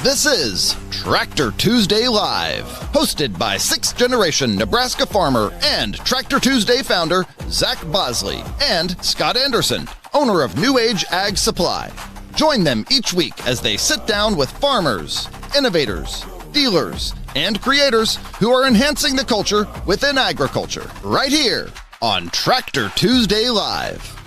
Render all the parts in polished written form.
This is Tractor Tuesday Live, hosted by sixth-generation Nebraska farmer and Tractor Tuesday founder Zach Bosley and Scott Anderson, owner of New Age Ag Supply. Join them each week as they sit down with farmers, innovators, dealers, and creators who are enhancing the culture within agriculture, right here on Tractor Tuesday Live.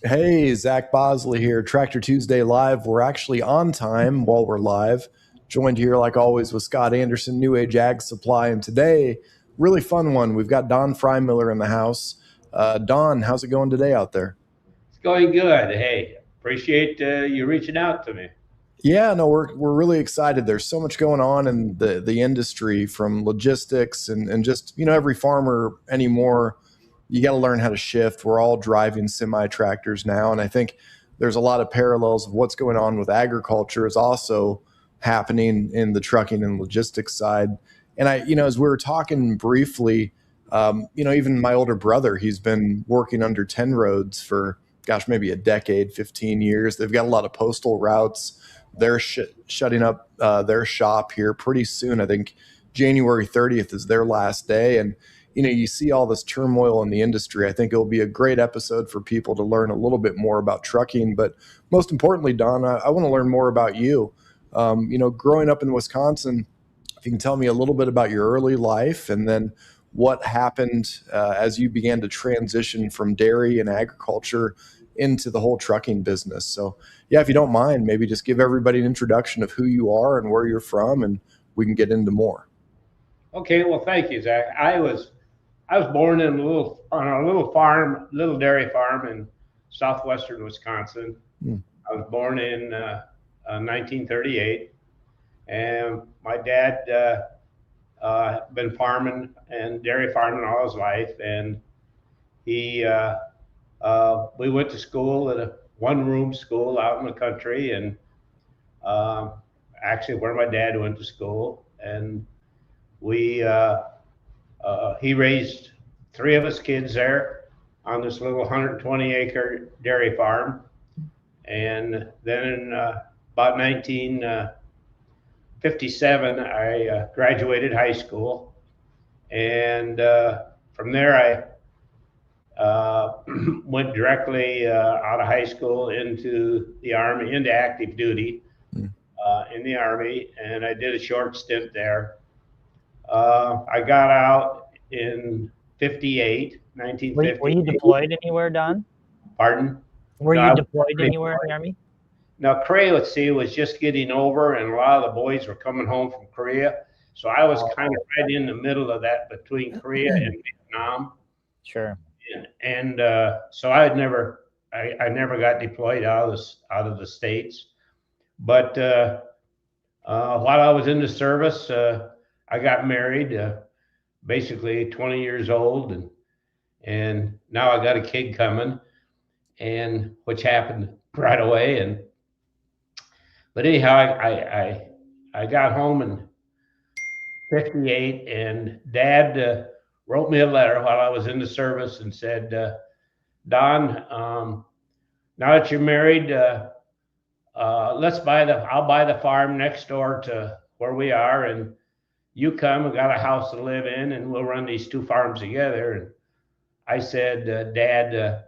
Hey, Zach Bosley here, Tractor Tuesday Live. We're actually on time while we're live. Joined here, like always, with Scott Anderson, New Age Ag Supply. And today, really fun one. We've got Don Freymiller in the house. Don, how's it going today out there? It's going good. Hey, appreciate you reaching out to me. Yeah, no, we're really excited. There's so much going on in the industry, from logistics and just, every farmer anymore. You got to learn how to shift. We're all driving semi-tractors now. And I think there's a lot of parallels of what's going on with agriculture is also happening in the trucking and logistics side. And as we were talking briefly, even my older brother, he's been working under 10 roads for, maybe a decade, 15 years. They've got a lot of postal routes. They're shutting up their shop here pretty soon. I think January 30th is their last day. And you see all this turmoil in the industry. I think it'll be a great episode for people to learn a little bit more about trucking. But most importantly, Don, I want to learn more about you. Growing up in Wisconsin, if you can tell me a little bit about your early life and then what happened as you began to transition from dairy and agriculture into the whole trucking business. So, yeah, if you don't mind, maybe just give everybody an introduction of who you are and where you're from, and we can get into more. Okay, well, thank you, Zach. I was born on a little dairy farm in southwestern Wisconsin. I was born in 1938, and my dad been farming and dairy farming all his life, and we went to school at a one-room school out in the country, and actually where my dad went to school, and he raised three of us kids there on this little 120-acre dairy farm. And then in about 1957, I graduated high school. And from there, I went directly out of high school into the Army, into active duty in the Army. And I did a short stint there. I got out in 1958. Were you deployed anywhere, Don? Pardon? Were you deployed anywhere in the Army? Now, Korea, was just getting over, and a lot of the boys were coming home from Korea. So I was kind of right in the middle of that between Korea and Vietnam. Sure. And so I never got deployed out of the States. But while I was in the service, I got married, basically 20 years old, and now I got a kid coming, and which happened right away. But anyhow, I got home in 58, and Dad wrote me a letter while I was in the service and said, Don, now that you're married, I'll buy the farm next door to where we are, and you come and got a house to live in, and we'll run these two farms together. And I said, Dad,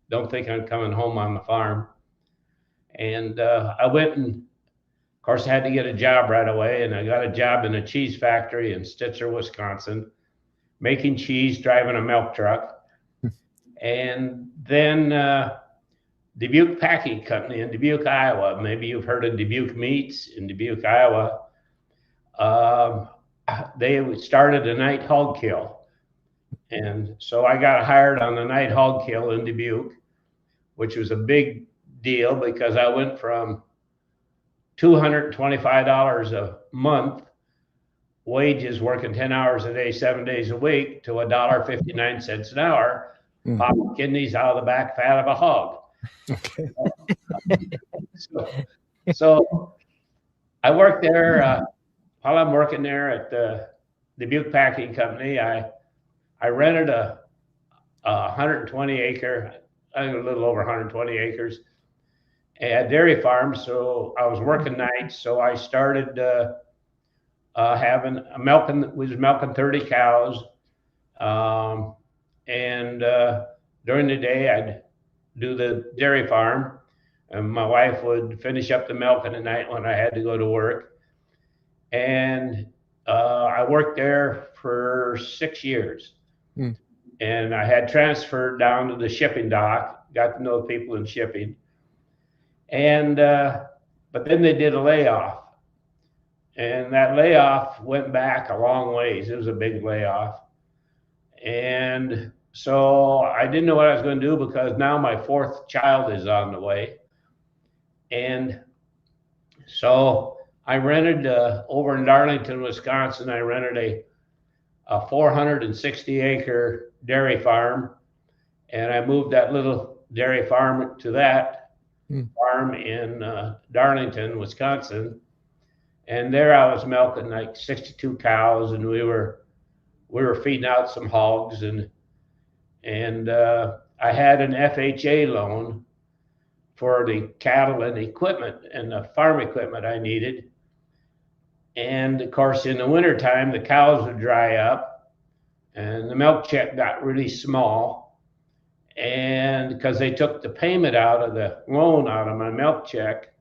don't think I'm coming home on the farm. And I went, and of course I had to get a job right away. And I got a job in a cheese factory in Stitzer, Wisconsin, making cheese, driving a milk truck. And then Dubuque Packing Company in Dubuque, Iowa. Maybe you've heard of Dubuque Meats in Dubuque, Iowa. They started a night hog kill. And so I got hired on the night hog kill in Dubuque, which was a big deal because I went from $225 a month wages, working 10 hours a day, 7 days a week, to $1.59 an hour, popping kidneys out of the back fat of a hog. Okay. So I worked there. While I'm working there at the Dubuque Packing Company, I rented a 120 acre, I think a little over 120 acres, a dairy farm, so I was working nights. So I started was milking 30 cows. And during the day, I'd do the dairy farm, and my wife would finish up the milk at night when I had to go to work. And I worked there for 6 years. And I had transferred down to the shipping dock, got to know people in shipping. And but then they did a layoff. And that layoff went back a long ways. It was a big layoff. And so I didn't know what I was going to do, because now my 4th child is on the way. And so I rented over in Darlington, Wisconsin, I rented a 460-acre dairy farm. And I moved that little dairy farm to that farm in Darlington, Wisconsin. And there I was milking like 62 cows, and we were feeding out some hogs, and I had an FHA loan for the cattle and equipment and the farm equipment I needed. And of course, in the wintertime, the cows would dry up and the milk check got really small. And because they took the payment out of the loan out of my milk check,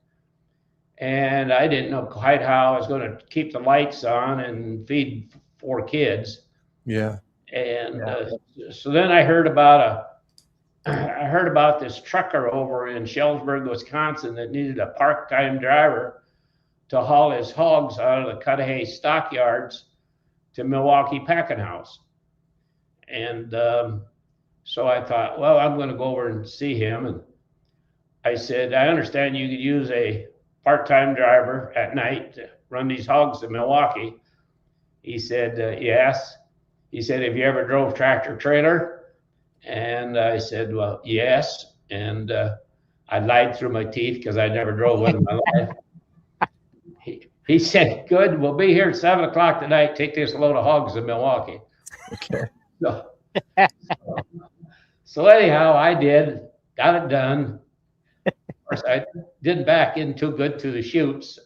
and I didn't know quite how I was going to keep the lights on and feed 4 kids. Yeah. And so then I heard about this trucker over in Shellsburg, Wisconsin, that needed a part-time driver to haul his hogs out of the Cudahy stockyards to Milwaukee packing house. And so I thought, well, I'm going to go over and see him. And I said, I understand you could use a part-time driver at night to run these hogs to Milwaukee. He said, yes. He said, have you ever drove tractor trailer? And I said, well, yes. And I lied through my teeth because I never drove one in my life. He said, good, we'll be here at 7 o'clock tonight. Take this load of hogs to Milwaukee. Okay. So anyhow, I got it done. Of course, I didn't back in too good to the chutes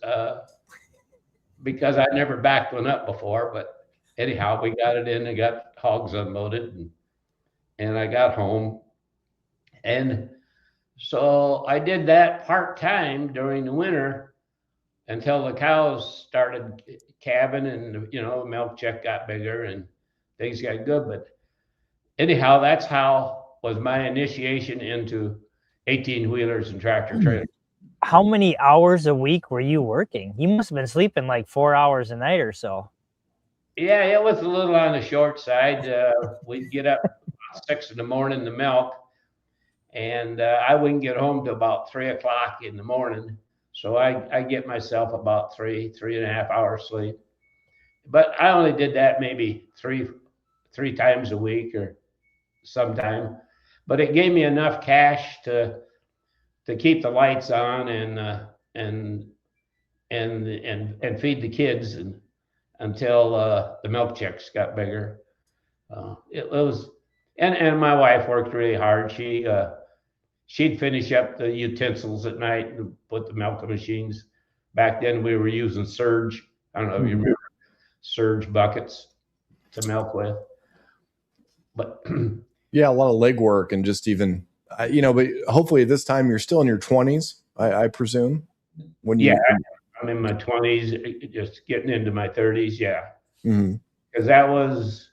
because I never backed one up before. But anyhow, we got it in and got hogs unloaded, and I got home. And so I did that part-time during the winter until the cows started calving, and the milk check got bigger and things got good. But anyhow, that's how was my initiation into 18-wheelers and tractor trailers. How many hours a week were you working? You must have been sleeping like 4 hours a night or so. Yeah, it was a little on the short side. We'd get up about 6 in the morning to milk, and I wouldn't get home till about 3 o'clock in the morning. So I get myself about 3.5 hours sleep. But I only did that maybe three times a week or sometime. But it gave me enough cash to keep the lights on and feed the kids until the milk checks got bigger. It was, and my wife worked really hard. She'd finish up the utensils at night and put the milk machines. Back then we were using Surge. I don't know if you remember Surge buckets to milk with. But yeah, a lot of leg work and just even, but hopefully at this time you're still in your 20s, I presume. I'm in my 20s, just getting into my 30s. Yeah. Because that was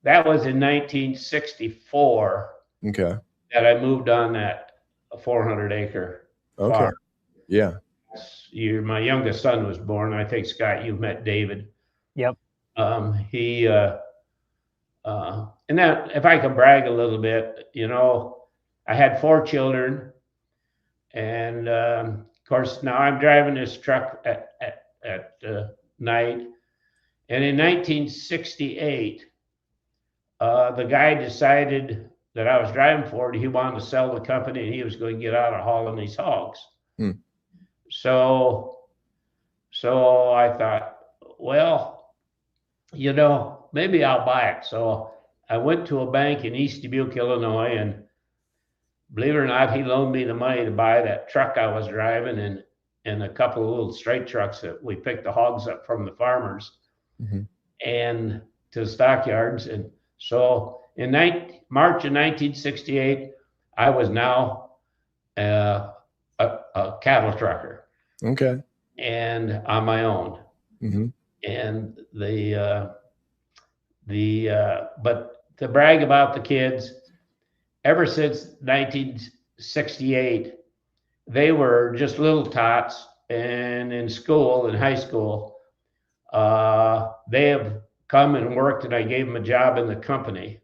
in 1964. Okay. That I moved on that 400-acre farm. Yeah. My youngest son was born. I think, Scott, you've met David. Yep. He and that, if I could brag a little bit, I had 4 children, and of course now I'm driving this truck at night. And in 1968, the guy decided that I was driving for it. He wanted to sell the company, and he was going to get out of hauling these hogs. So I thought, well, maybe I'll buy it. So I went to a bank in East Dubuque, Illinois, and believe it or not, he loaned me the money to buy that truck I was driving and a couple of little straight trucks that we picked the hogs up from the farmers and to the stockyards. And so in March of 1968, I was now a cattle trucker. Okay. And on my own. And but to brag about the kids, ever since 1968, they were just little tots, and in school, in high school, they have come and worked, and I gave them a job in the company.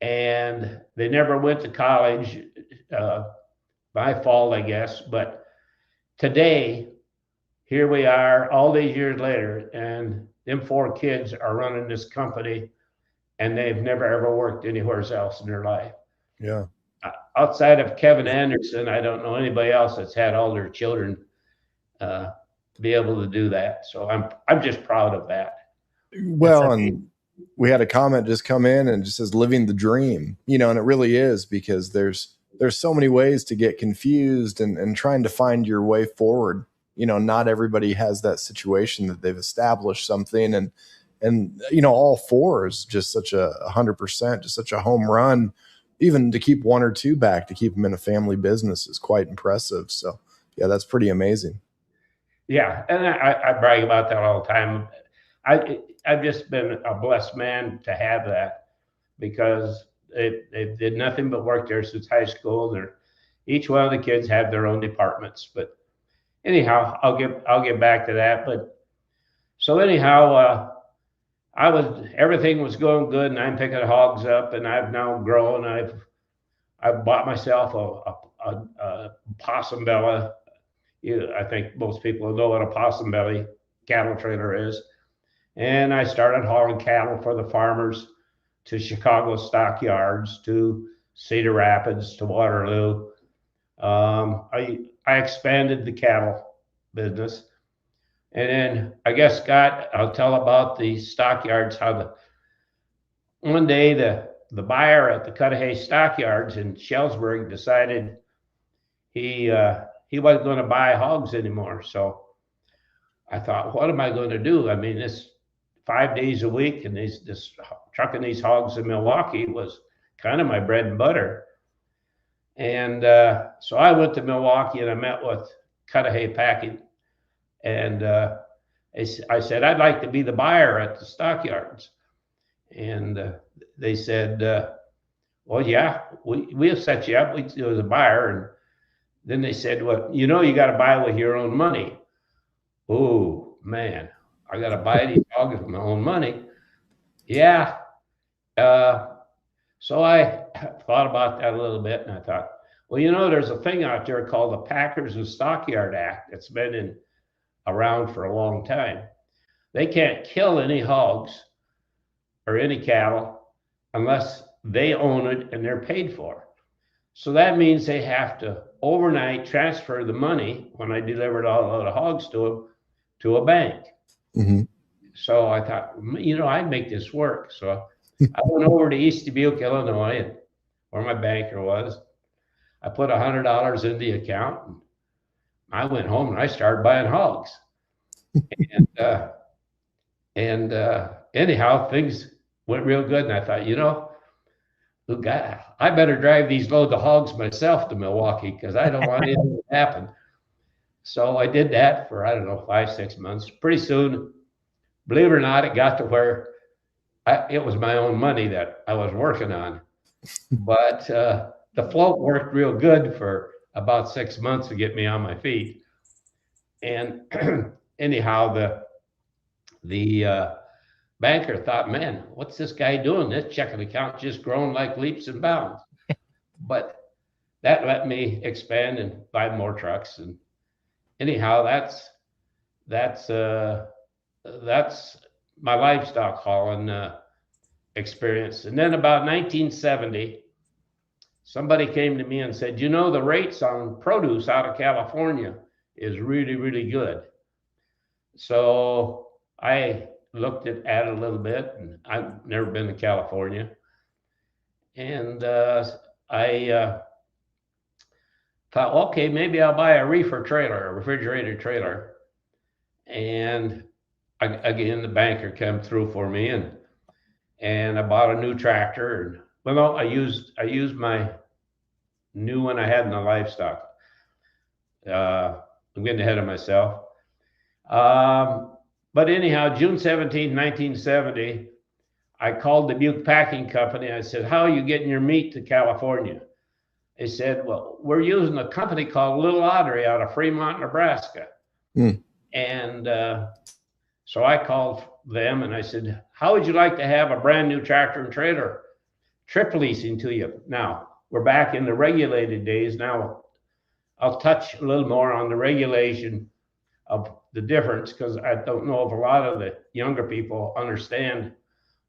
And they never went to college, my fault, I guess. But today, here we are all these years later, and them 4 kids are running this company, and they've never ever worked anywhere else in their life. Yeah. Outside of Kevin Anderson, I don't know anybody else that's had all their children be able to do that. So I'm just proud of that. Well, and we had a comment just come in and just says living the dream, and it really is, because there's so many ways to get confused and trying to find your way forward. Not everybody has that situation that they've established something, and all 4 is just such 100%, just such a home run. Even to keep 1 or 2 back, to keep them in a family business is quite impressive. So yeah, that's pretty amazing. Yeah. And I brag about that all the time. I've just been a blessed man to have that, because they did nothing but work there since high school. Each one of the kids had their own departments, but anyhow, I'll get back to that. But so anyhow, everything was going good, and I'm picking hogs up, and I've now grown. I've bought myself a possum belly. I think most people know what a possum belly cattle trailer is. And I started hauling cattle for the farmers to Chicago stockyards, to Cedar Rapids, to Waterloo. I expanded the cattle business. And then I guess, Scott, I'll tell about the stockyards, one day the buyer at the Cudahy stockyards in Shellsburg decided he wasn't going to buy hogs anymore. So I thought, what am I going to do? I mean, this 5 days a week and this trucking these hogs in Milwaukee was kind of my bread and butter. And so I went to Milwaukee and I met with Cudahy Packing. And I said, I'd like to be the buyer at the stockyards. And they said, well, yeah, we'll set you up as a buyer. And then they said, well, you got to buy with your own money. Oh, man, I got to buy these hogs with my own money. Yeah. So I thought about that a little bit, and I thought, well, there's a thing out there called the Packers and Stockyard Act that's been around for a long time. They can't kill any hogs or any cattle unless they own it and they're paid for. So that means they have to overnight transfer the money when I delivered all the hogs to them to a bank. So I thought, I'd make this work. So I went over to East Dubuque, Illinois, where my banker was. I put $100 in the account, and I went home and I started buying hogs. and anyhow, things went real good. And I thought, I better drive these loads of hogs myself to Milwaukee, because I don't want anything to happen. So I did that for, 5-6 months. Pretty soon, believe it or not, it got to where it was my own money that I was working on. But the float worked real good for about 6 months to get me on my feet. And anyhow, the banker thought, man, what's this guy doing? This checking account just grown like leaps and bounds. But that let me expand and buy more trucks. And anyhow, that's my livestock hauling experience. And then about 1970, somebody came to me and said, the rates on produce out of California is really, really good. So I looked at it a little bit, and I've never been to California. And I thought, okay, maybe I'll buy a reefer trailer, a refrigerated trailer. And again, the banker came through for me, and I bought a new tractor. And well, no, I used my new one I had in the livestock. I'm getting ahead of myself. But anyhow, June 17th, 1970, I called the Dubuque Packing Company. I said, how are you getting your meat to California? They said, well, we're using a company called Little Ottery out of Fremont, Nebraska. And so I called them and I said, how would you like to have a brand new tractor and trailer trip leasing to you? Now, we're back in the regulated days. Now, I'll touch a little more on the regulation of the difference, because I don't know if a lot of the younger people understand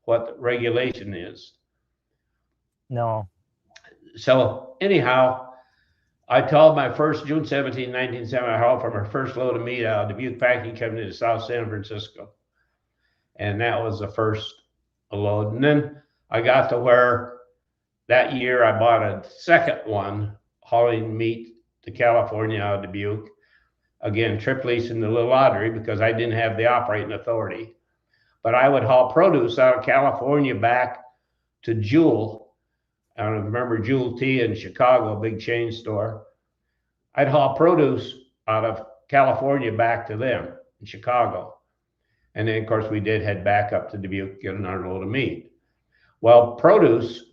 what regulation is. No. So anyhow, I told my first June 17, 1970, I hauled from our first load of meat out of Dubuque Packing Company to South San Francisco. And that was the first load. And then I got to where that year I bought a second one hauling meat to California out of Dubuque. Again, trip leasing the Little Ottery because I didn't have the operating authority. But I would haul produce out of California back to Jewel. I don't remember Jewel Tea in Chicago, a big chain store. I'd haul produce out of California back to them in Chicago. And then, of course, we did head back up to Dubuque, get another load of meat. Well, produce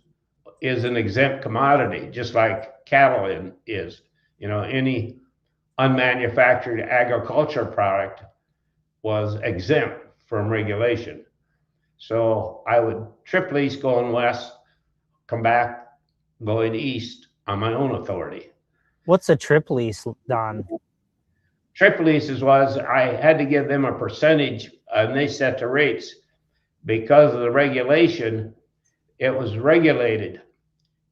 is an exempt commodity, just like cattle is. You know, any unmanufactured agriculture product was exempt from regulation. So I would trip lease going west, come back going east on my own authority. What's a trip lease, Don? Trip leases was I had to give them a percentage, and they set the rates. Because of the regulation, it was regulated,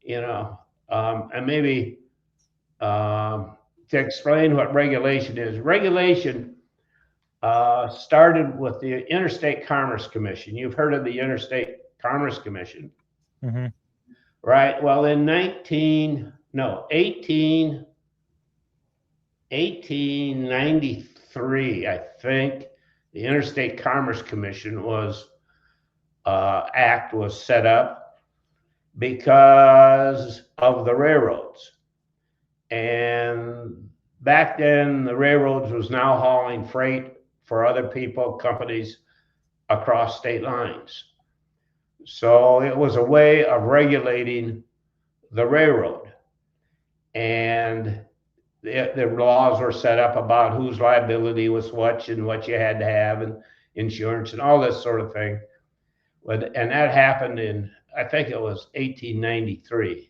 you know, and maybe to explain what regulation is. Regulation started with the Interstate Commerce Commission. You've heard of the Interstate Commerce Commission, right? Well, in 1893, I think, the Interstate Commerce Commission act was set up because of the railroads. And back then, the railroads was now hauling freight for other people, companies across state lines. So it was a way of regulating the railroad. And the laws were set up about whose liability was what and what you had to have and insurance and all this sort of thing. And that happened in, I think it was 1893.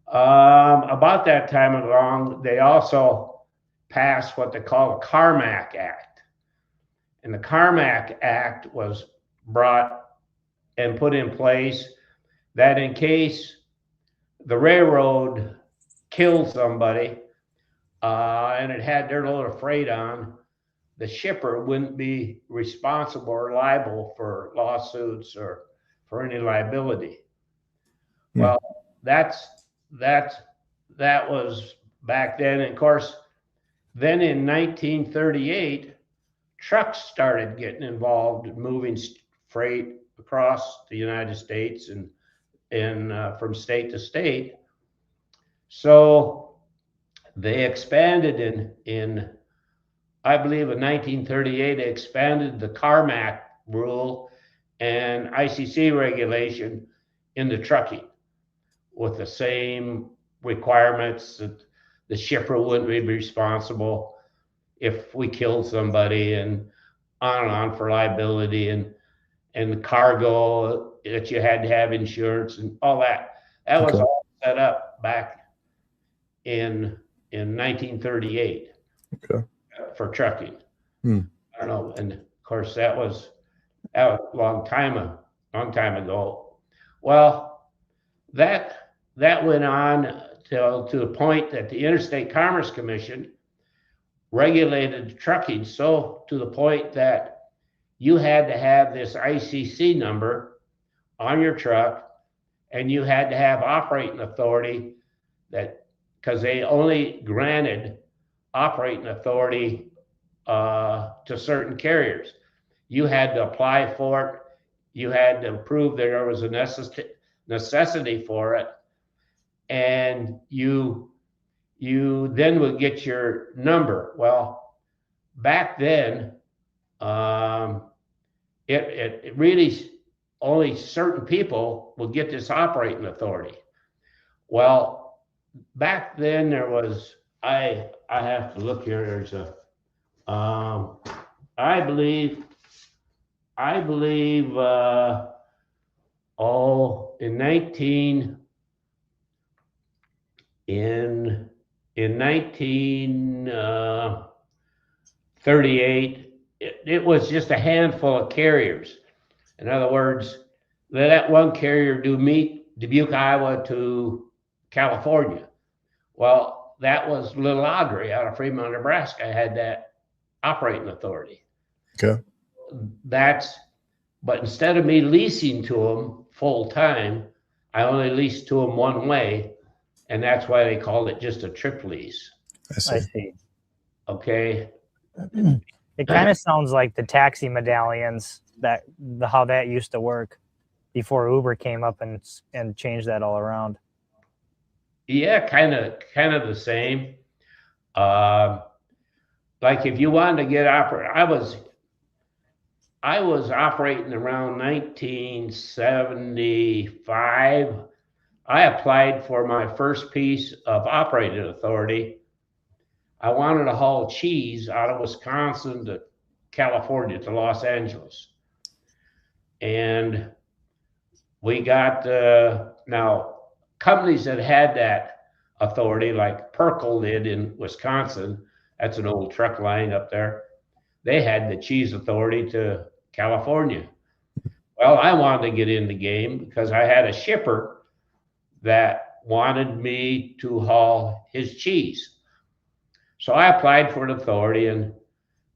About that time along, they also passed what they call the Carmack Act. And the Carmack Act was brought and put in place that in case the railroad killed somebody and it had their load of freight on, the shipper wouldn't be responsible or liable for lawsuits or for any liability. Well, that was back then. And of course, then in 1938, trucks started getting involved in moving freight across the United States and from state to state. So they expanded in I believe in 1938, they expanded the Carmack rule and ICC regulation into trucking with the same requirements that the shipper wouldn't be responsible if we killed somebody and on for liability and the cargo that you had to have insurance and all that. That was all set up back in 1938 for trucking. I don't know, and of course that was a long time ago. Well, that went on to the point that the Interstate Commerce Commission regulated trucking so to the point that you had to have this ICC number on your truck and you had to have operating authority that because they only granted operating authority to certain carriers. You had to apply for it. You had to prove that there was a necessity for it, and you then would get your number. Well, back then, it really only certain people would get this operating authority. Well, back then there was, I have to look here. There's a, I believe, in 1938, it was just a handful of carriers. In other words, that one carrier do meet Dubuque, Iowa to California. Well, that was Little Audrey out of Fremont, Nebraska, had that operating authority. Okay. But instead of me leasing to them full time, I only leased to them one way, and that's why they called it just a trip lease. I see. Okay. It kind of sounds like the taxi medallions, how that used to work before Uber came up and changed that all around. Yeah, kind of the same. Like if you wanted to get I was operating around 1975. I applied for my first piece of operating authority. I wanted to haul cheese out of Wisconsin to California to Los Angeles. And we got, now companies that had that authority, like Perkle did in Wisconsin, that's an old truck line up there, they had the cheese authority to California. Well, I wanted to get in the game because I had a shipper that wanted me to haul his cheese. So I applied for an authority, and of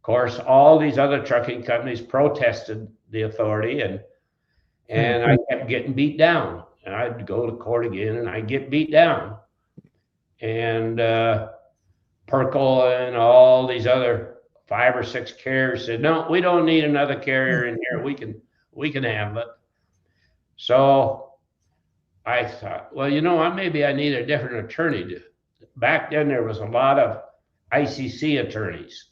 course, all these other trucking companies protested the authority, and I kept getting beat down. And I'd go to court again, and I'd get beat down. And Perkle and all these other 5 or 6 carriers said, "No, we don't need another carrier in here. We can handle it." So I thought, well, maybe I need a different attorney. Back then, there was a lot of ICC attorneys.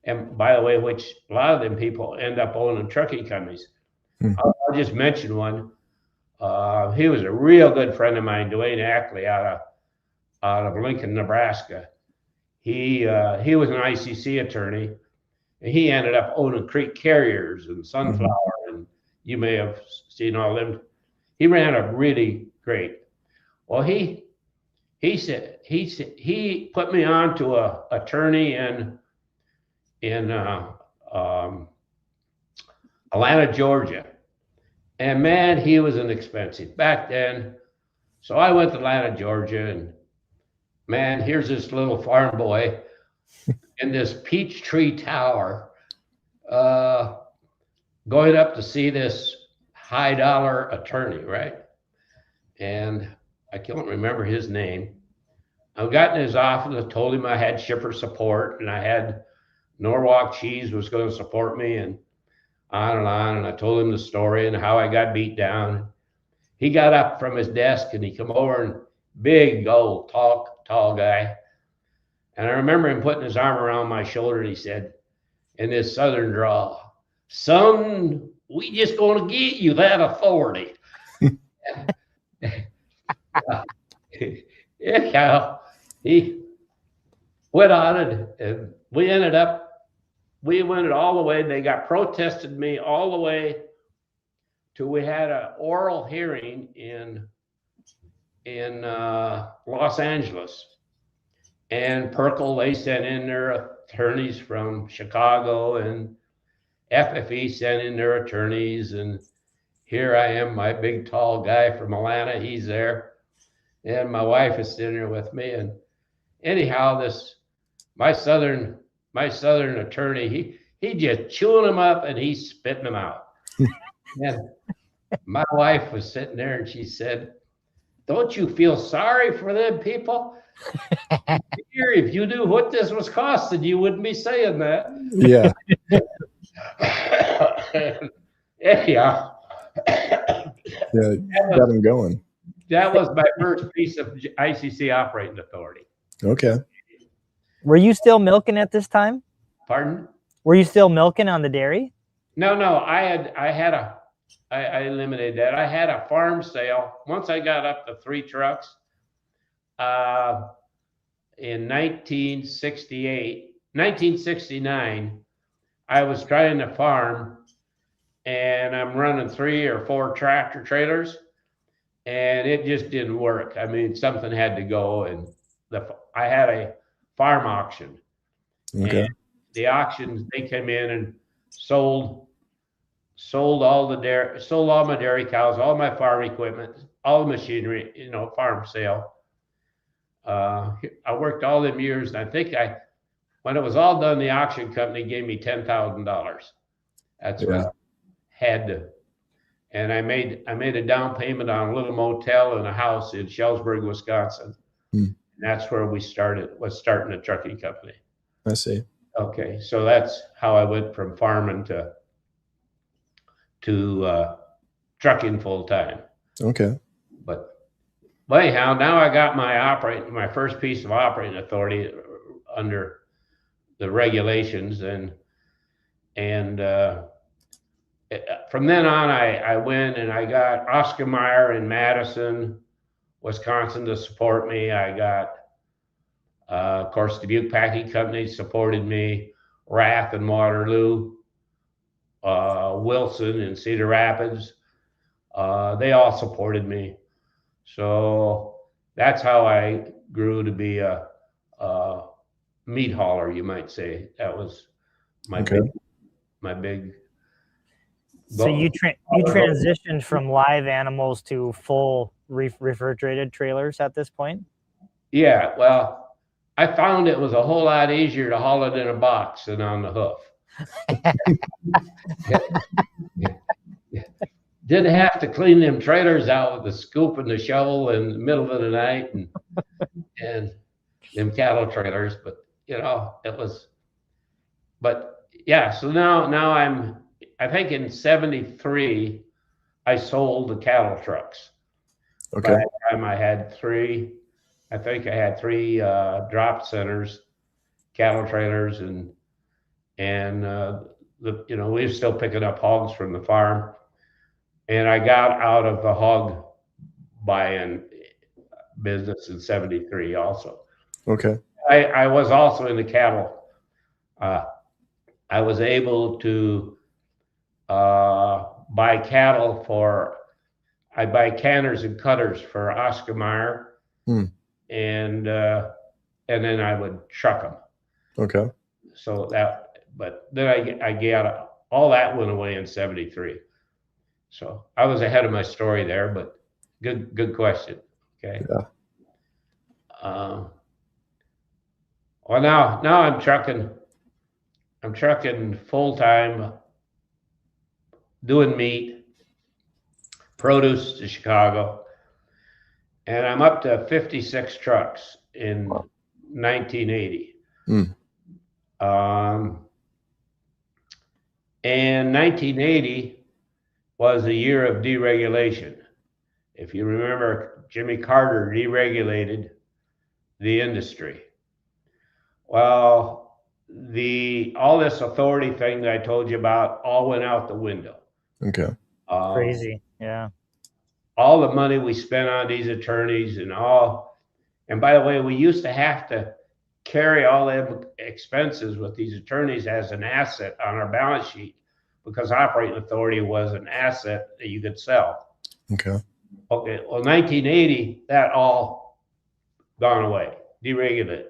And by the way, which a lot of them people end up owning trucking companies. I'll just mention one. He was a real good friend of mine, Dwayne Ackley, out of Lincoln, Nebraska. He was an ICC attorney, and he ended up owning Creek Carriers and Sunflower, and you may have seen all them. He ran a really great. Well, he put me on to a attorney in Atlanta, Georgia. And man, he was inexpensive back then. So I went to Atlanta, Georgia, and man, here's this little farm boy in this peach tree tower, going up to see this high dollar attorney, right? And I can't remember his name. I got in his office and told him I had shipper support, and I had Norwalk Cheese was going to support me, and on and on. And I told him the story and how I got beat down. He got up from his desk and he come over, and big old tall guy. And I remember him putting his arm around my shoulder, and he said, in this southern drawl, "Son, we just going to get you that authority." Yeah, he went on it, and we went all the way. They got protested me all the way till we had an oral hearing in Los Angeles. And Perkle, they sent in their attorneys from Chicago, and FFE sent in their attorneys. And here I am, my big tall guy from Atlanta, he's there. And my wife is sitting there with me. And anyhow, my southern attorney, he just chewing them up and he's spitting them out. And my wife was sitting there, and she said, don't you feel sorry for them people? Here, if you knew what this was costing, you wouldn't be saying that. Yeah. Anyhow, Yeah. Got them going. that was my first piece of ICC operating authority. Okay. Were you still milking at this time? Pardon? Were you still milking on the dairy? No, I eliminated that. I had a farm sale. Once I got up to 3 trucks, in 1969, I was trying to farm, and I'm running 3 or 4 tractor trailers, and it just didn't work. I mean, something had to go, and I had a farm auction. Okay. And the auctions, they came in and sold all my dairy cows, all my farm equipment, all the machinery, farm sale. I worked all them years, and I think when it was all done, the auction company gave me $10,000. That's what I had to. And I made a down payment on a little motel and a house in Shellsburg, Wisconsin. And that's where was starting a trucking company. I see. Okay, so that's how I went from farming to trucking full time. Okay. But anyhow, now I got my first piece of operating authority under the regulations, and from then on, I went and I got Oscar Mayer in Madison, Wisconsin to support me. I got, of course, Dubuque Packing Company supported me, Rath and Waterloo, Wilson in Cedar Rapids. They all supported me. So that's how I grew to be a meat hauler, you might say. That was my big. So you transitioned from live animals to full refrigerated trailers at this point? Yeah, well, I found it was a whole lot easier to haul it in a box than on the hoof. Didn't have to clean them trailers out with the scoop and the shovel in the middle of the night and them cattle trailers, but it was. But yeah, so now I think in 73, I sold the cattle trucks. Okay. By that time I had 3 drop centers, cattle trailers, and we were still picking up hogs from the farm. And I got out of the hog buying business in 73 also. Okay. I was also in the cattle. I was able to buy cattle I buy canners and cutters for Oscar Mayer, and then I would truck them. Okay. So but then I got all that went away in 73. So I was ahead of my story there, but good question. Okay. Yeah. Well, now I'm trucking full time, doing meat, produce to Chicago, and I'm up to 56 trucks in 1980. And 1980 was a year of deregulation. If you remember, Jimmy Carter deregulated the industry. Well, all this authority thing that I told you about all went out the window. Okay. Crazy. Yeah. All the money we spent on these attorneys and by the way, we used to have to carry all the expenses with these attorneys as an asset on our balance sheet, because operating authority was an asset that you could sell. Okay. Well, 1980, that all gone away, deregulated.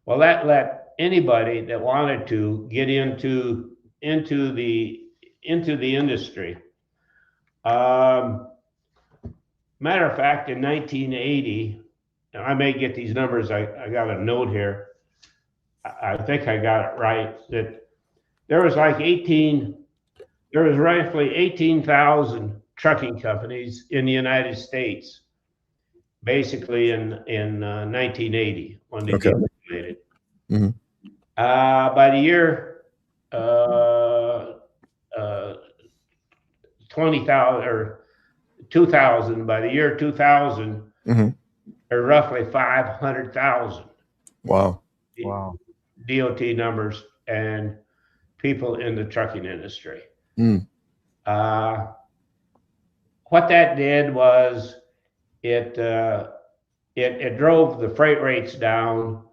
Well, that let anybody that wanted to get into the industry. Matter of fact, in 1980, and I may get these numbers, I got a note here. I think I got it right, that there was roughly 18,000 trucking companies in the United States basically in 1980 when they Okay. deregulated. Mhm. By the year 20,000 or 2000, by the year 2000, Mhm. there were roughly 500,000 Wow. Wow. DOT numbers and people in the trucking industry. Mm. What that did was it drove the freight rates down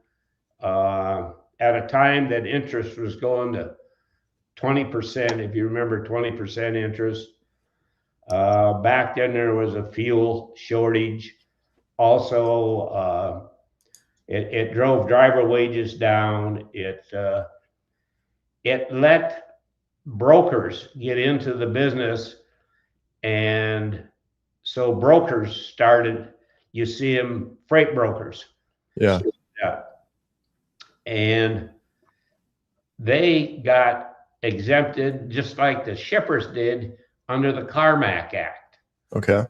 at a time that interest was going to 20%. If you remember, 20% interest. Back then, there was a fuel shortage. Also, it drove driver wages down. It let brokers get into the business, and so brokers started. You see them, freight brokers. Yeah. Yeah. And they got exempted just like the shippers did under the Carmack Act. Okay.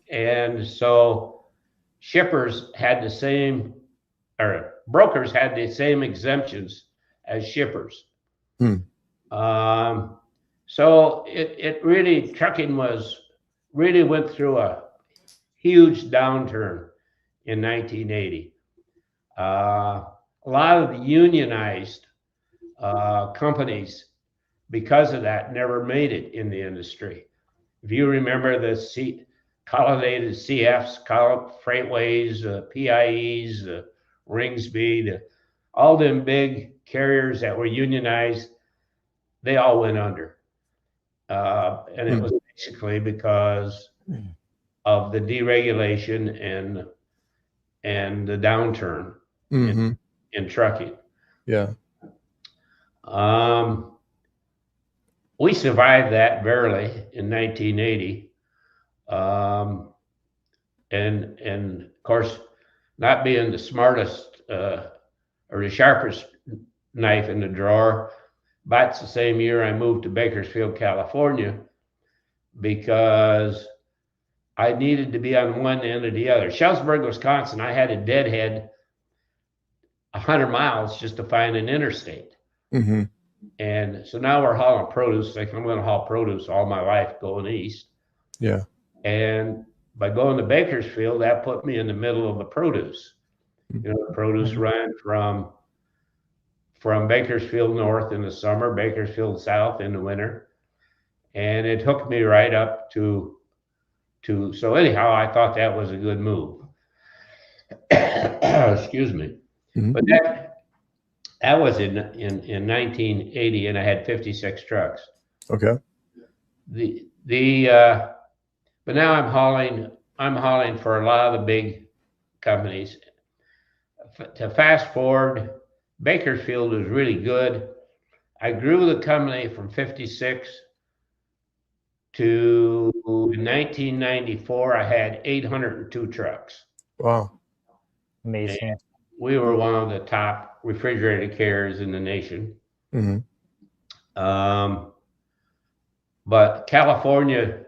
And so shippers had the same, or brokers had the same exemptions as shippers. Hmm. So it really, trucking really went through a huge downturn in 1980. A lot of the unionized companies, because of that, never made it in the industry. If you remember the consolidated CFs, Freightways, PIEs, Ringsby, all them big carriers that were unionized, they all went under. And it was basically because of the deregulation and the downturn in trucking. Yeah. We survived that barely in 1980. And of course, not being the smartest or the sharpest knife in the drawer, that's the same year I moved to Bakersfield, California, because I needed to be on one end or the other. Shellsburg, Wisconsin, I had a deadhead 100 miles just to find an interstate. Mm-hmm. And so now we're hauling produce. Like, I'm going to haul produce all my life going east. Yeah. And by going to Bakersfield, that put me in the middle of the produce. You know, the produce ran from Bakersfield north in the summer, Bakersfield south in the winter. And it hooked me right up to so anyhow, I thought that was a good move. Excuse me. Mm-hmm. But that was in 1980, and I had 56 trucks. Okay. But now I'm hauling for a lot of the big companies. To fast forward, Bakersfield was really good. I grew the company from 56 to 1994. I had 802 trucks. Wow. Amazing. And we were one of the top refrigerated carriers in the nation. Mm-hmm. But California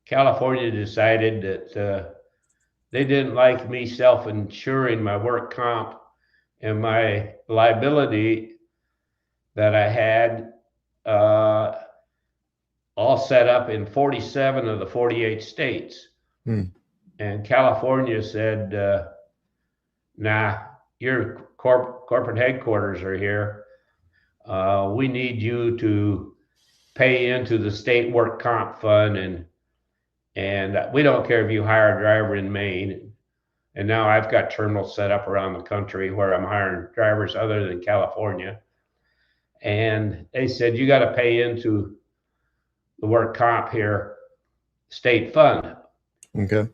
decided that they didn't like me self-insuring my work comp and my liability that I had all set up in 47 of the 48 states. Mm. And California said, nah, your corporate headquarters are here. We need you to pay into the state work comp fund, and we don't care if you hire a driver in Maine. And now I've got terminals set up around the country where I'm hiring drivers other than California. And they said, you got to pay into the work comp here, state fund. Okay.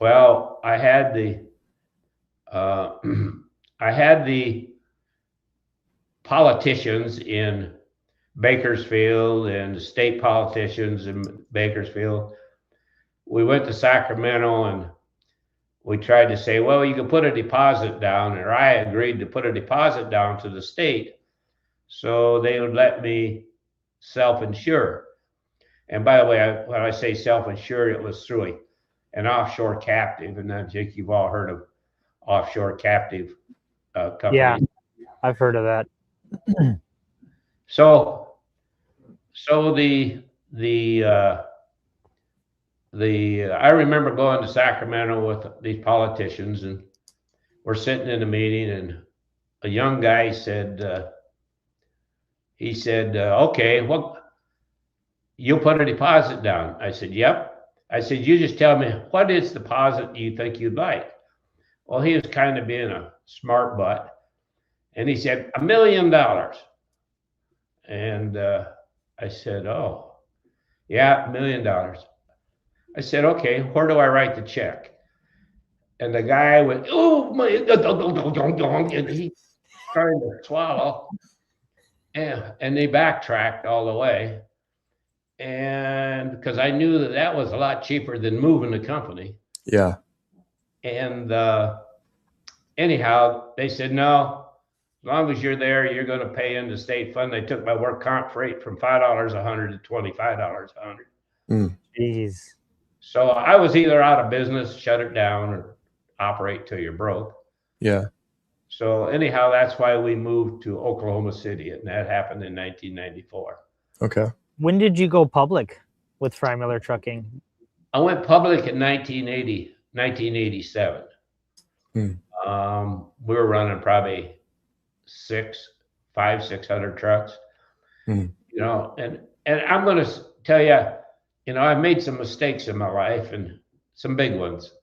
Well, I had the politicians in Bakersfield and the state politicians in Bakersfield. We went to Sacramento and we tried to say, well, you can put a deposit down, or I agreed to put a deposit down to the state so they would let me self-insure. And by the way, when I say self-insure, it was through an offshore captive, and I think you've all heard of offshore captive companies. Yeah, I've heard of that. So I remember going to Sacramento with these politicians, and we're sitting in a meeting, and a young guy said, okay, well, you'll put a deposit down. I said, yep. I said, you just tell me, what is the deposit you think you'd like? Well, he was kind of being a smart butt, and he said, $1 million. And I said, oh, yeah, $1 million. I said, okay, where do I write the check? And the guy went, oh, my, and he trying to swallow. And they backtracked all the way. And because I knew that that was a lot cheaper than moving the company. Yeah. And anyhow, they said, no, as long as you're there, you're going to pay into state fund. They took my work comp rate from $5 100 to $25 100. Jeez. So I was either out of business, shut it down, or operate till you're broke. Yeah. So anyhow, that's why we moved to Oklahoma City, and that happened in 1994. Okay. When did you go public with Freymiller Trucking? I went public in 1987. We were running probably 600 trucks. You know, and I'm going to tell you, you know, I've made some mistakes in my life, and some big ones.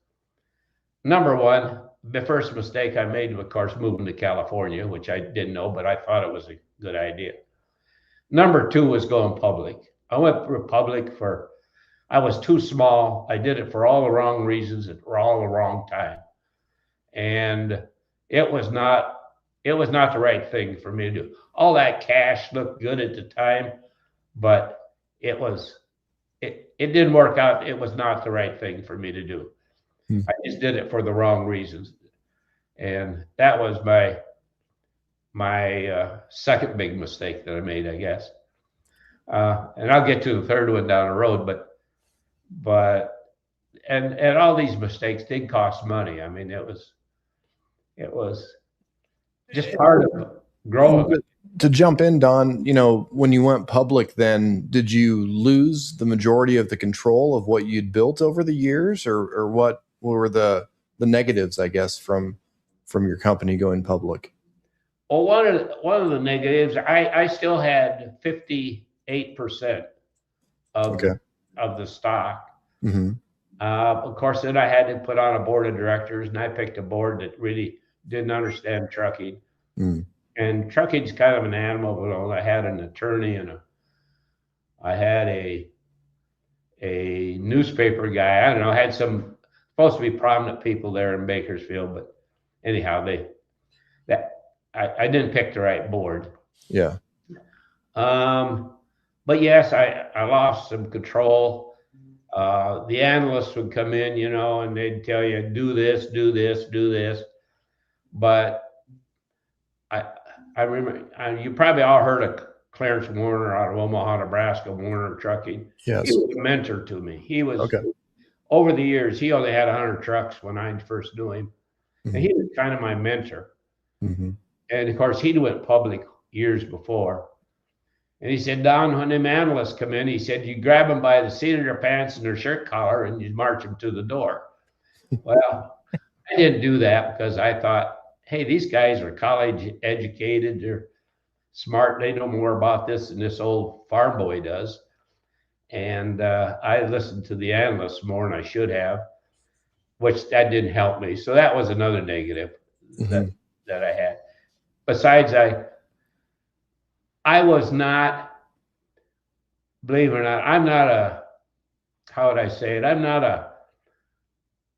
Number one, the first mistake I made was, of course, moving to California, which I didn't know, but I thought it was a good idea. Number two was going public. I went public I was too small. I did it for all the wrong reasons at all the wrong time. And it was not the right thing for me to do. All that cash looked good at the time, but it didn't work out. It was not the right thing for me to do. I just did it for the wrong reasons. And that was my second big mistake that I made, I guess. And I'll get to the third one down the road, but all these mistakes did cost money. I mean, it was just part of growing. To jump in, Don, you know, when you went public, then did you lose the majority of the control of what you'd built over the years, or what were the negatives, I guess, from your company going public? Well, one of the negatives, I still had 58% of the stock. Of course, then I had to put on a board of directors, and I picked a board that really didn't understand trucking. And trucking's kind of an animal, but I had an attorney, and I had a newspaper guy. I don't know, I had some supposed to be prominent people there in Bakersfield, but anyhow, I didn't pick the right board. Yeah. But yes, I lost some control. The analysts would come in, you know, and they'd tell you, do this, do this, do this. But I remember, you probably all heard of Clarence Warner out of Omaha, Nebraska, Warner Trucking. Yes. He was a mentor to me. He was, over the years, he only had 100 trucks when I first knew him. And he was kind of my mentor. And of course, he went public years before. And he said, Don, when them analysts come in, he said, you grab them by the seat of their pants and their shirt collar, and you march them to the door. Well, I didn't do that because I thought, hey, these guys are college educated. They're smart. They know more about this than this old farm boy does. And I listened to the analysts more than I should have, which that didn't help me. So that was another negative that I had. Besides, I was not, believe it or not, I'm not a, how would I say it? I'm not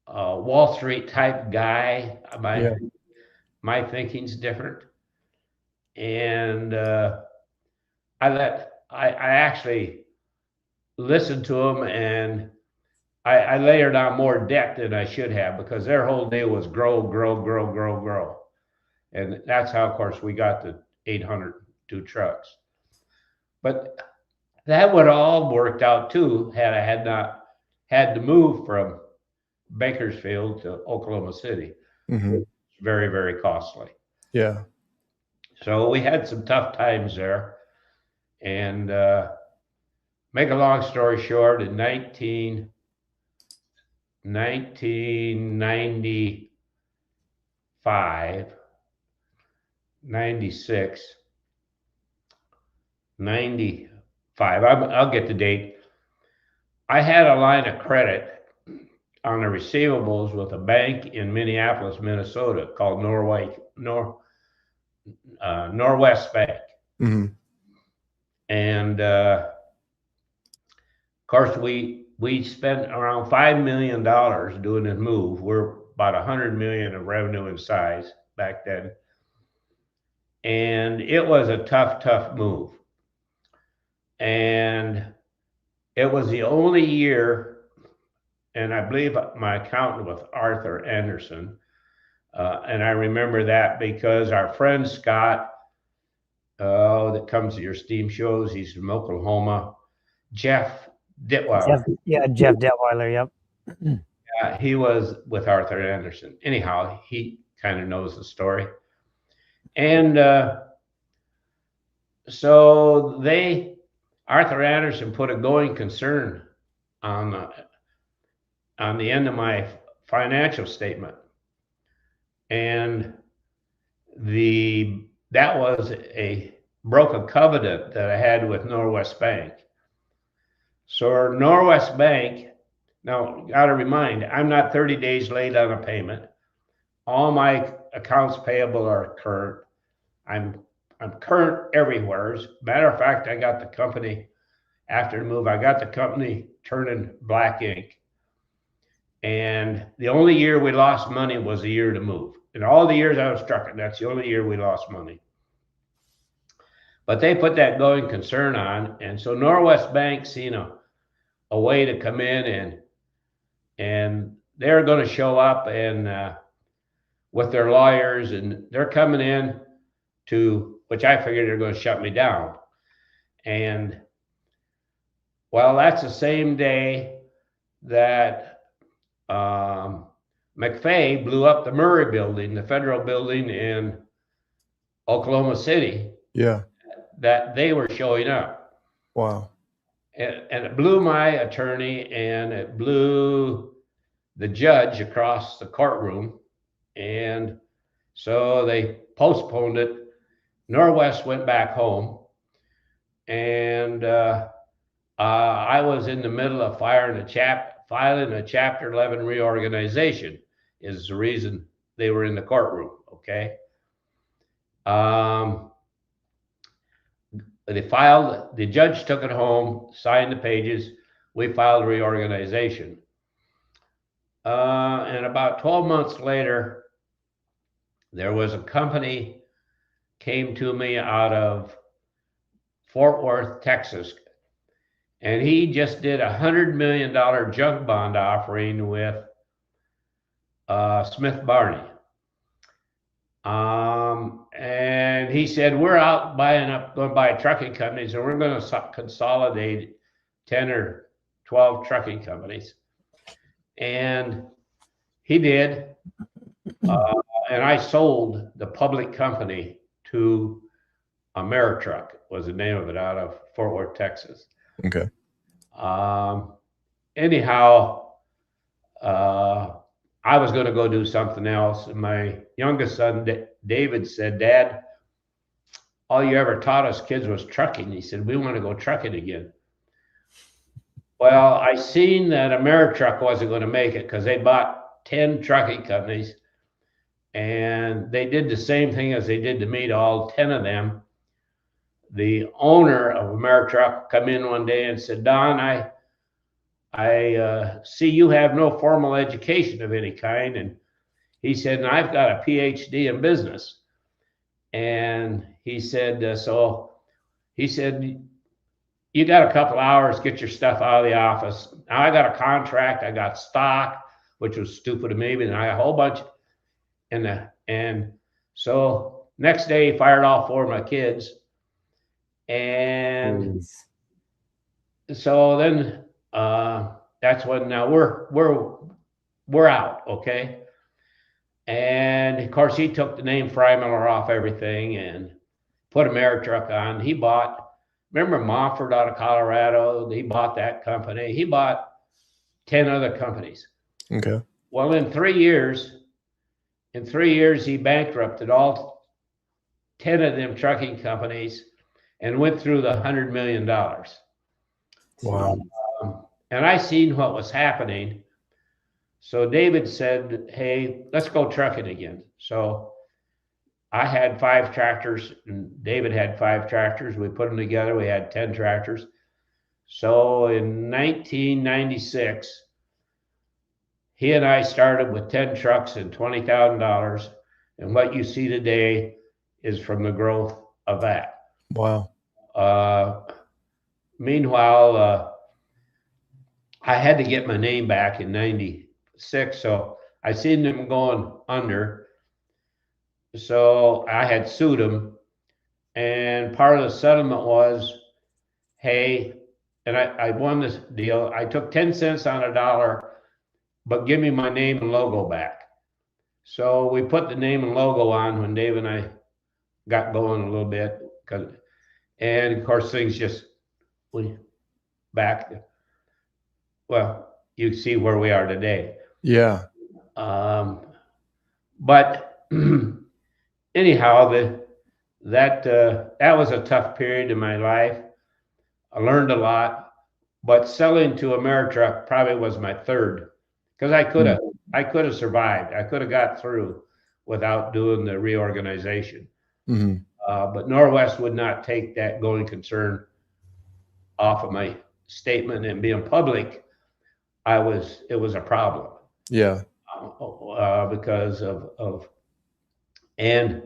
a Wall Street type guy. My thinking's different. And I actually listened to them, and I layered on more debt than I should have, because their whole deal was grow, grow, grow, grow, grow. And that's how, of course, we got the 802 trucks. But that would all worked out too, had I had not had to move from Bakersfield to Oklahoma City. Mm-hmm. Very, very costly. Yeah. So we had some tough times there. And make a long story short, in 1995, 96, 95, I'll get the date. I had a line of credit on the receivables with a bank in Minneapolis, Minnesota called Norwest Bank. Mm-hmm. And of course, we spent around $5 million doing this move. We're about 100 million of revenue in size back then. And it was a tough move. And it was the only year, and I believe my accountant was Arthur Anderson. And I remember that because our friend Scott, that comes to your steam shows, he's from Oklahoma, Jeff Ditweiler. Jeff Detweiler, yep. He was with Arthur Anderson. Anyhow, he kind of knows the story. And so Arthur Anderson put a going concern on the end of my financial statement. And that was a broken covenant that I had with Norwest Bank. So Norwest Bank, now got to remind, I'm not 30 days late on a payment. All my accounts payable are current. I'm current everywhere. As a matter of fact, I got the company, after the move, I got the company turning black ink. And the only year we lost money was the year to move. In all the years I was trucking, that's the only year we lost money. But they put that going concern on. And so Norwest Bank seen a way to come in, and they're going to show up and with their lawyers, and they're coming in to, which I figured they're going to shut me down. And well, that's the same day that McFay blew up the Murray building, the federal building in Oklahoma City. Yeah. That they were showing up. Wow. And it blew my attorney, and it blew the judge across the courtroom. And so they postponed it. Norwest went back home. And I was in the middle of filing a Chapter 11 reorganization is the reason they were in the courtroom, okay? The judge took it home, signed the pages. We filed reorganization. And about 12 months later, there was a company came to me out of Fort Worth, Texas, and he just did $100 million junk bond offering with Smith Barney. And he said, we're out going to buy trucking companies, and we're going to consolidate 10 or 12 trucking companies. And he did. And I sold the public company to Ameritruck, was the name of it, out of Fort Worth, Texas. Okay. Anyhow, I was going to go do something else. And my youngest son, David, said, Dad, all you ever taught us kids was trucking. He said, we want to go trucking again. Well, I seen that Ameritruck wasn't going to make it because they bought 10 trucking companies, and they did the same thing as they did to me to all 10 of them. The owner of Ameritruck come in one day and said, Don, I see you have no formal education of any kind. And he said, and I've got a PhD in business. And he said, you got a couple hours, get your stuff out of the office. Now I got a contract, I got stock, which was stupid of me, but I got a whole bunch. And so next day he fired all 4 of my kids. And so then that's when, now we're we're out, okay? And of course, he took the name Freymiller off everything and put a Ameritruck on. He bought, remember Montford out of Colorado? He bought that company. He bought 10 other companies. Okay. Well, in 3 years, he bankrupted all 10 of them trucking companies and went through the $100 million. Wow. And I seen what was happening. So David said, hey, let's go trucking again. So I had 5 tractors and David had 5 tractors. We put them together. We had 10 tractors. So in 1996, he and I started with 10 trucks and $20,000. And what you see today is from the growth of that. Wow. Meanwhile, I had to get my name back in 96. So I seen them going under. So I had sued them. And part of the settlement was, hey, and I won this deal. I took 10 cents on a dollar, but give me my name and logo back. So we put the name and logo on when Dave and I got going a little bit. And of course, things just went back. Well, you see where we are today. Yeah. But anyhow, that was a tough period in my life. I learned a lot, but selling to Ameritruck probably was my third, because I could have survived. I could have got through without doing the reorganization. Mm-hmm. But Norwest would not take that going concern off of my statement, and being public, it was a problem. Yeah. Because and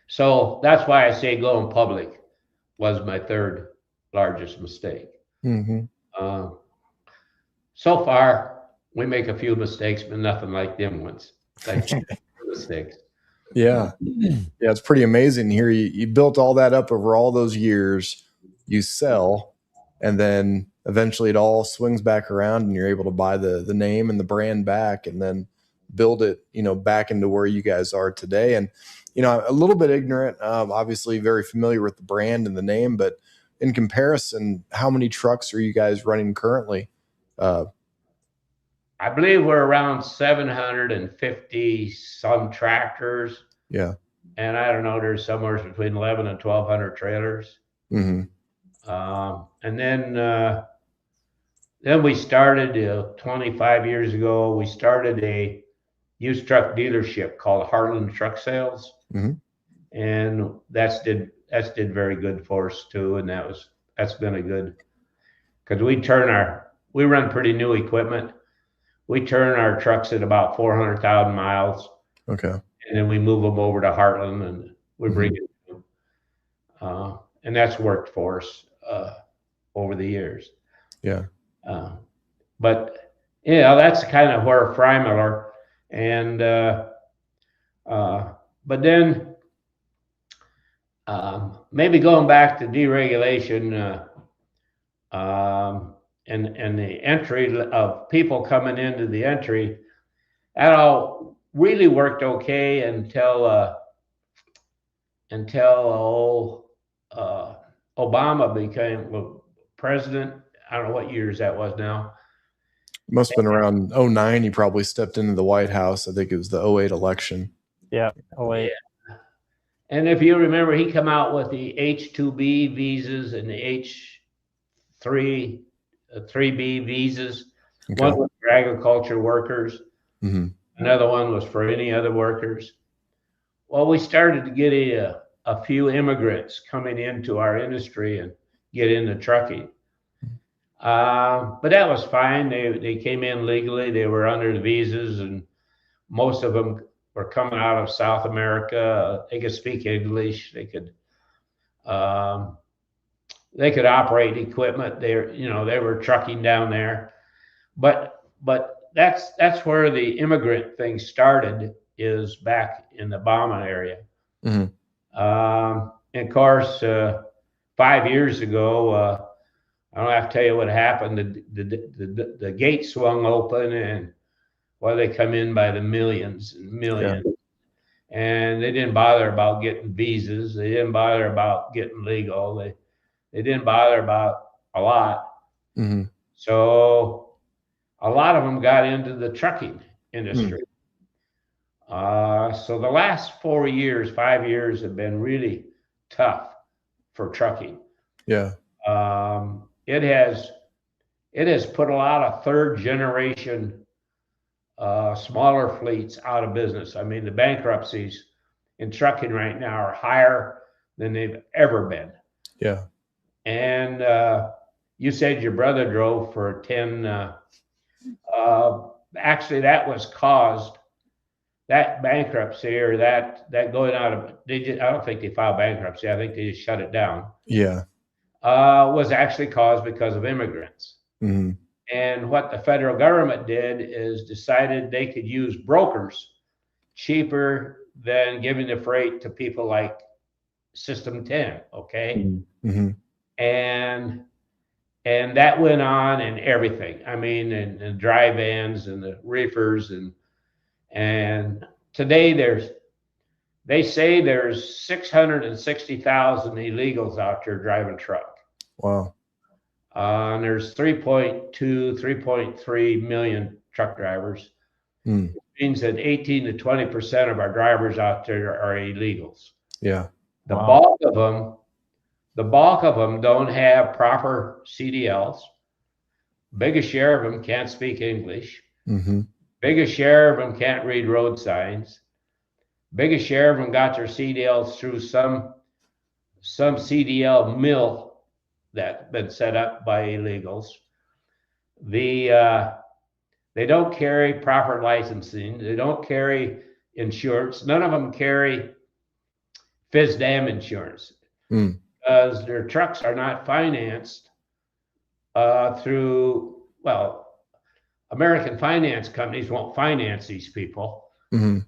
so that's why I say going public was my third largest mistake. Mm-hmm. So far, we make a few mistakes, but nothing like them ones. Like mistakes. Yeah. Yeah. It's pretty amazing here. You built all that up over all those years, you sell, and then eventually it all swings back around and you're able to buy the name and the brand back and then build it, back into where you guys are today. And, I'm a little bit ignorant, obviously very familiar with the brand and the name, but in comparison, how many trucks are you guys running currently? I believe we're around 750 some tractors. Yeah. And I don't know, there's somewhere between 11 and 1,200 trailers. Mm-hmm. And then we started 25 years ago, we started a used truck dealership called Heartland Truck Sales. Mm-hmm. And that's did very good for us too. And that's been a good, because we run pretty new equipment. We turn our trucks at about 400,000 miles. Okay. And then we move them over to Heartland and we bring it to them. And that's worked for us over the years. Yeah. But that's kind of where Freymiller and but then maybe going back to deregulation and the entry of people coming into the entry, that all really worked okay until Obama became president. I don't know what years that was now. It must have been around 2009. He probably stepped into the White House. I think it was the 2008 election. Yeah. 2008. Yeah. And if you remember, he came out with the H-2B visas and the H-3B visas. Okay. One was for agriculture workers. Mm-hmm. Another one was for any other workers. Well, we started to get a few immigrants coming into our industry and get into trucking. But that was fine. They came in legally. They were under the visas, and most of them were coming out of South America. They could speak English. They could operate equipment. They were trucking down there. But that's where the immigrant thing started, is back in the Obama area. Mm-hmm. And of course, 5 years ago, I don't have to tell you what happened. The gate swung open, and well, they come in by the millions and millions. Yeah. And they didn't bother about getting visas. They didn't bother about getting legal. They didn't bother about a lot. Mm-hmm. So a lot of them got into the trucking industry. So the last 5 years have been really tough for trucking. Yeah. It has put a lot of third generation smaller fleets out of business. I mean, the bankruptcies in trucking right now are higher than they've ever been. Yeah. And you said your brother drove for 10. Actually, that was caused, that bankruptcy or that going out of, I don't think they filed bankruptcy. I think they just shut it down. Yeah. Was actually caused because of immigrants. Mm-hmm. And what the federal government did is decided they could use brokers cheaper than giving the freight to people like System 10. Okay. Mm-hmm. And that went on in everything. I mean, and dry vans and the reefers and today they say there's 660,000 illegals out there driving truck. Wow. And there's 3.3 million truck drivers. It means that 18 to 20% of our drivers out there are illegals. Yeah. The bulk of them don't have proper CDLs. Biggest share of them can't speak English. Mm-hmm. Biggest share of them can't read road signs. Biggest share of them got their CDLs through some CDL mill that's been set up by illegals. They don't carry proper licensing. They don't carry insurance. None of them carry FISDAM insurance because their trucks are not financed through, well, American finance companies won't finance these people. Mm-hmm.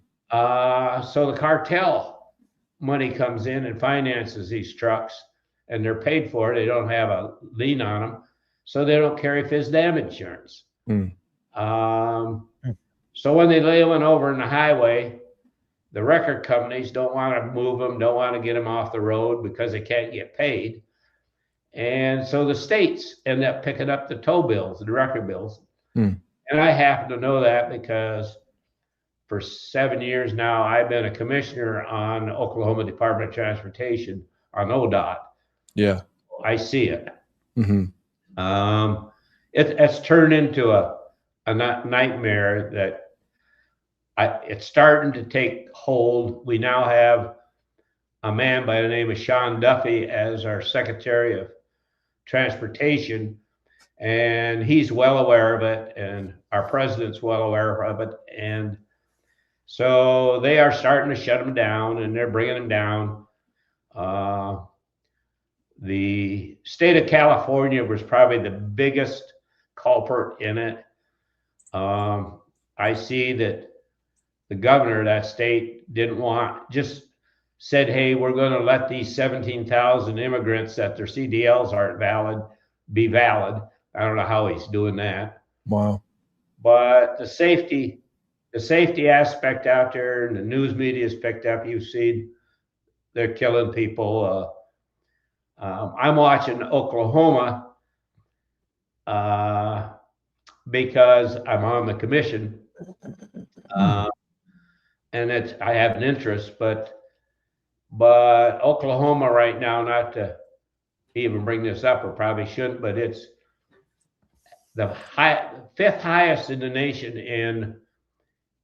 So the cartel money comes in and finances these trucks, and they're paid for. They don't have a lien on them, so they don't carry FISDAM insurance. So when they lay one over in the highway, the record companies don't want to move them, don't want to get them off the road because they can't get paid. And so the states end up picking up the tow bills, the record bills. And I happen to know that because for 7 years now, I've been a commissioner on Oklahoma Department of Transportation on ODOT. Yeah. I see it. Mm-hmm. It's turned into a nightmare that it's starting to take hold. We now have a man by the name of Sean Duffy as our Secretary of Transportation, and he's well aware of it, and our president's well aware of it. And so they are starting to shut them down, and they're bringing them down. The state of California was probably the biggest culprit in it. I see that the governor of that state just said, hey, we're going to let these 17,000 immigrants that their CDLs aren't valid be valid. I don't know how he's doing that. Wow. But the safety aspect out there, and the news media has picked up. You've seen they're killing people. I'm watching Oklahoma because I'm on the commission, and I have an interest. But Oklahoma right now, not to even bring this up, or probably shouldn't, but it's the fifth highest in the nation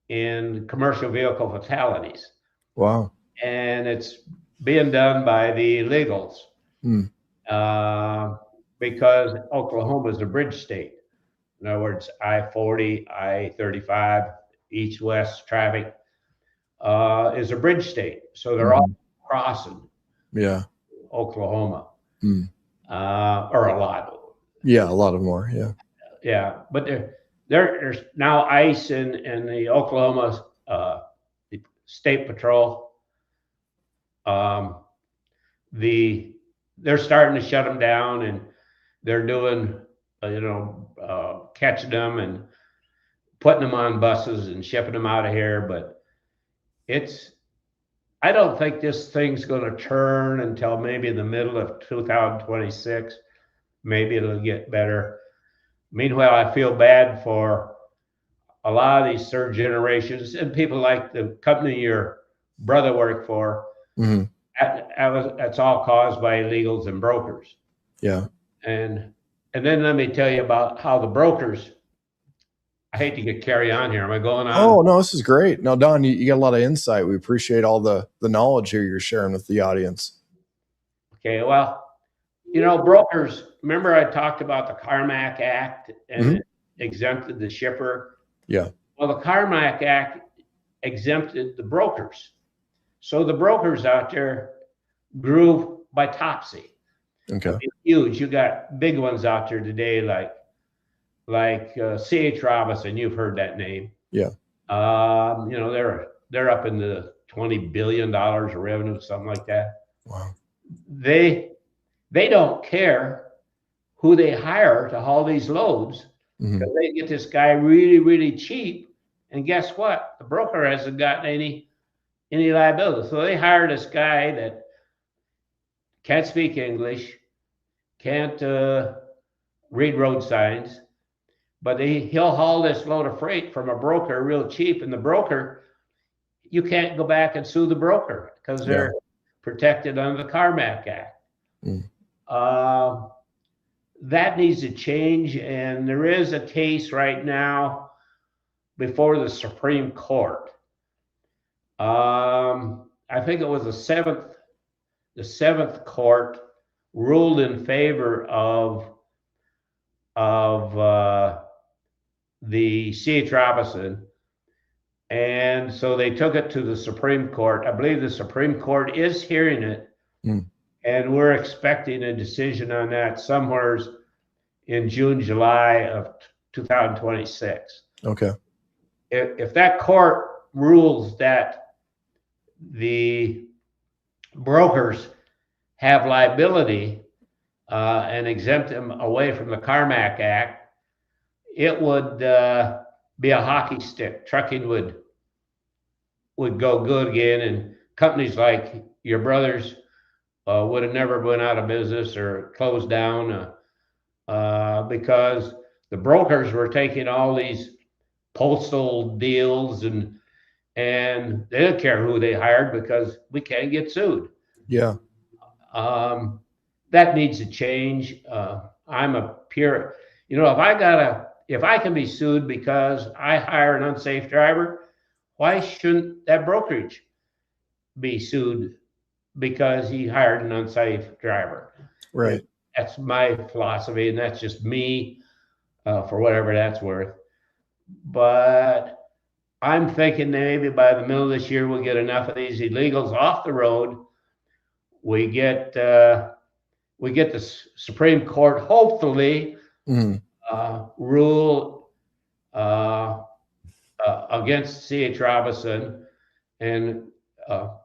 in commercial vehicle fatalities. Wow. And it's being done by the illegals because Oklahoma is a bridge state. In other words, I-40, I-35, east-west traffic is a bridge state. So they're all crossing Oklahoma. Or a lot. Yeah, a lot of more, yeah. Yeah, but there's now ICE and the Oklahoma State Patrol. They're starting to shut them down, and they're doing, catching them and putting them on buses and shipping them out of here. But I don't think this thing's going to turn until maybe the middle of 2026. Maybe it'll get better. Meanwhile, I feel bad for a lot of these third generations and people like the company your brother worked for. Mm-hmm. That's all caused by illegals and brokers. Yeah. And then let me tell you about how the brokers, I hate to carry on here. Am I going on? Oh, no, this is great. No, Don, you got a lot of insight. We appreciate all the knowledge here you're sharing with the audience. Okay, well, brokers, remember I talked about the Carmack Act and it exempted the shipper? Yeah. Well, the Carmack Act exempted the brokers. So the brokers out there grew by Topsy. Okay. It's huge. You got big ones out there today like C.H. Robinson. You've heard that name. Yeah. They're up in the $20 billion of revenue, something like that. Wow. They don't care who they hire to haul these loads. Because they get this guy really, really cheap. And guess what? The broker hasn't gotten any liability. So they hire this guy that can't speak English, can't read road signs, but he'll haul this load of freight from a broker real cheap. And the broker, you can't go back and sue the broker because they're protected under the Carmack Act. That needs to change, and there is a case right now before the Supreme Court. I think it was the seventh court ruled in favor of the C.H. Robinson, and so they took it to the Supreme Court. I believe the Supreme Court is hearing it. And we're expecting a decision on that somewhere in June, July of 2026. Okay. If that court rules that the brokers have liability and exempt them away from the Carmack Act, it would be a hockey stick. Trucking would go good again, and companies like your brothers would have never been out of business or closed down because the brokers were taking all these postal deals and they didn't care who they hired because we can't get sued. Yeah. That needs to change. I'm a pure, if I can be sued because I hire an unsafe driver, why shouldn't that brokerage be sued because he hired an unsafe driver? Right. That's my philosophy, and that's just me for whatever that's worth. But I'm thinking maybe by the middle of this year, we'll get enough of these illegals off the road. We get the Supreme Court, hopefully, rule against C.H. Robinson. And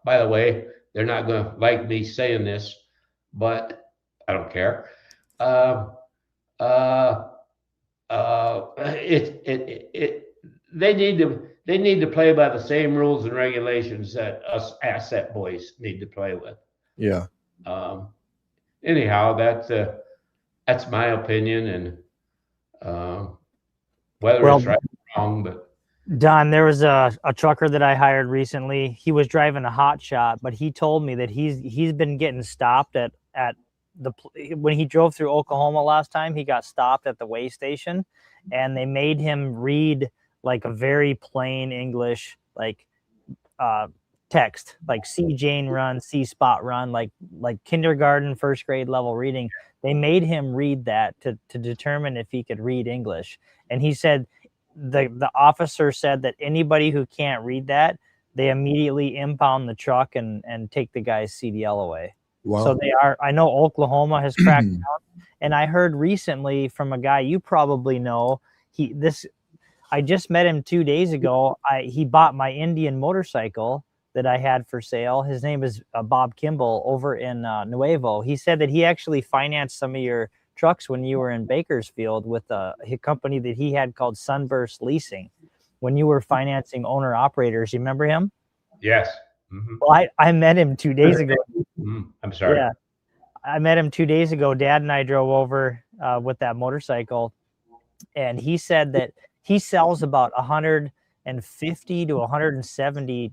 by the way, they're not going to like me saying this, but I don't care. They need to play by the same rules and regulations that us asset boys need to play with. Yeah. Anyhow, that's my opinion, and whether it's right or wrong, but. Don, there was a trucker that I hired recently. He was driving a hot shot, but he told me that he's been getting stopped at when he drove through Oklahoma last time. He got stopped at the weigh station, and they made him read like a very plain English text, like see Jane run, see Spot run, like kindergarten, first grade level reading. They made him read that to determine if he could read English, and he said. The officer said that anybody who can't read that, they immediately impound the truck and take the guy's CDL away. Wow. So I know Oklahoma has cracked down, and I heard recently from a guy you probably know, I just met him 2 days ago. He bought my Indian motorcycle that I had for sale. His name is Bob Kimball over in Nuevo. He said that he actually financed some of your trucks when you were in Bakersfield with a company that he had called Sunburst Leasing. when you were financing owner operators. You remember him? Yes. Mm-hmm. Well, I met him 2 days ago. Mm-hmm. I'm sorry. Yeah, I met him 2 days ago. Dad and I drove over with that motorcycle, and he said that he sells about 150 to 170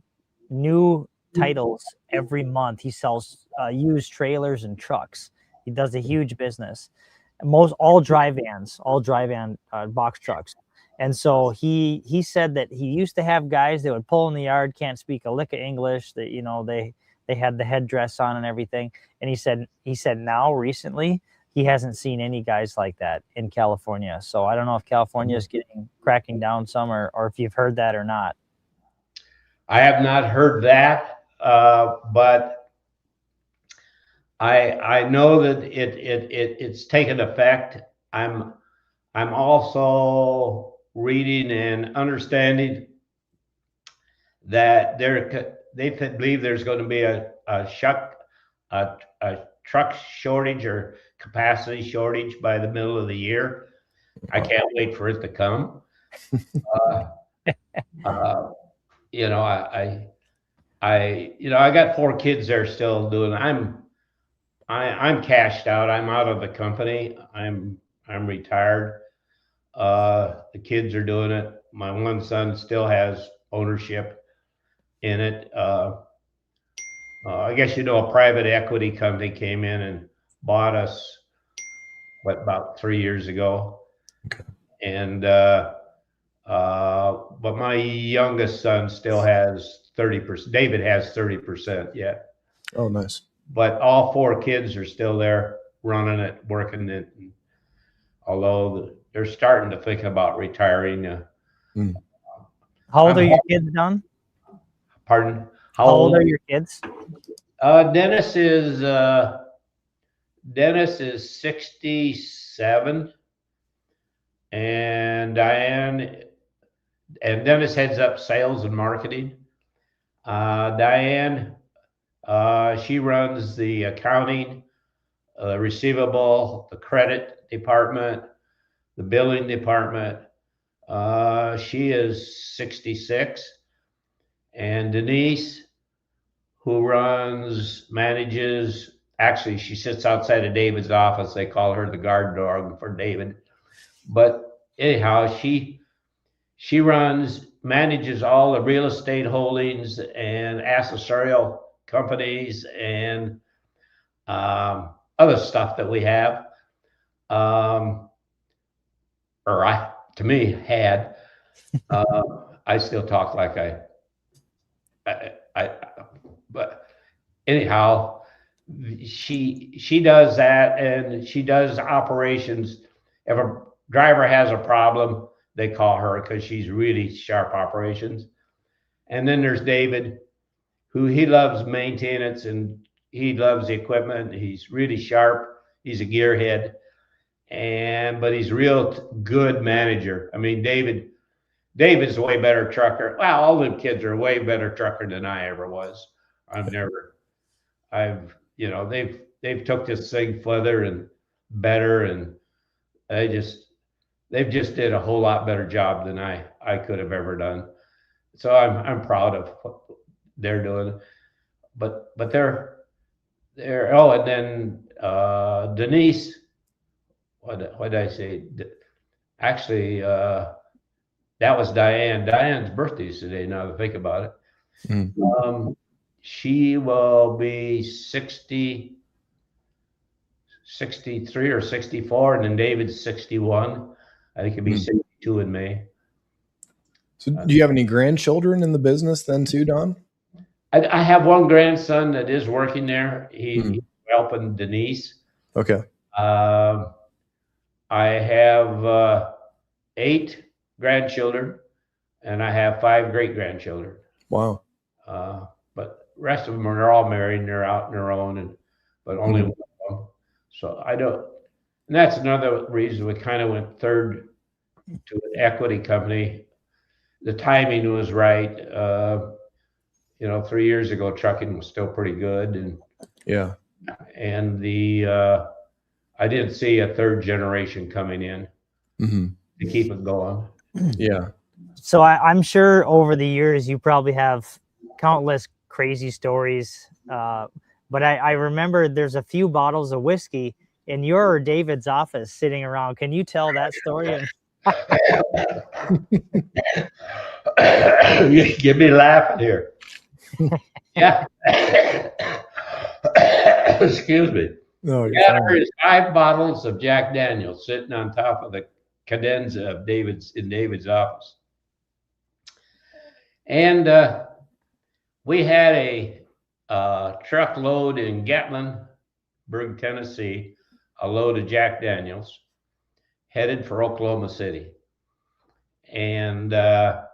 new titles every month. He sells used trailers and trucks. He does a huge business. All dry van box trucks. And so he said that he used to have guys that would pull in the yard, can't speak a lick of English, that, you know, they had the headdress on and everything. And he said now recently he hasn't seen any guys like that in California. So I don't know if California is cracking down some, or if you've heard that or not. I have not heard that, but I know that it's taken effect. I'm also reading and understanding that they believe there's going to be a truck shortage or capacity shortage by the middle of the year. I can't wait for it to come. You know, I got 4 kids there still doing. I'm cashed out. I'm out of the company. I'm retired. The kids are doing it. My one son still has ownership in it. I guess, you know, a private equity company came in and bought us about 3 years ago. Okay. And but my youngest son still has 30%. David has 30% yet. Oh, nice. But all 4 kids are still there running it, working it. And although they're starting to think about retiring. How old are your kids, Don? Pardon? How old are your kids? Dennis is 67, and Dennis heads up sales and marketing. Diane, she runs the accounting, receivable, the credit department, the billing department. She is 66. And Denise, who manages, actually, she sits outside of David's office. They call her the guard dog for David. But anyhow, she manages all the real estate holdings and accessorial companies and other stuff that we have. To me, had. I still talk like but anyhow, she does that, and she does operations. If a driver has a problem, they call her because she's really sharp operations. And then there's David, who he loves maintenance and he loves the equipment. He's really sharp. He's a gearhead, but he's a real good manager. I mean, David's a way better trucker. Well, all the kids are a way better trucker than I ever was. They've took this thing further and better, and they've just did a whole lot better job than I could have ever done. So I'm proud of what they're doing. But they're and then Denise, what did I say? Actually, that was Diane. Diane's birthday is today, now that I think about it. Mm. She will be 63 or 64, and then David's 61. I think he'll be 62 in May. So do you have any grandchildren in the business then too, Don? I have one grandson that is working there. He's helping Denise. Okay. I have 8 grandchildren, and I have 5 great-grandchildren. Wow. But the rest of them are all married, and they're out on their own, but only one of them. So I don't, and that's another reason we kind of went third to an equity company. The timing was right. 3 years ago, trucking was still pretty good, and I didn't see a third generation coming in to keep it going. Yeah. So I'm sure over the years you probably have countless crazy stories. But I remember there's a few bottles of whiskey in your or David's office sitting around. Can you tell that story? You get me laughing here. Yeah. Excuse me. No, Yeah, there's 5 bottles of Jack Daniels sitting on top of the cadenza of David's office. And we had a truckload in Gatlinburg, Tennessee, a load of Jack Daniels headed for Oklahoma City. And the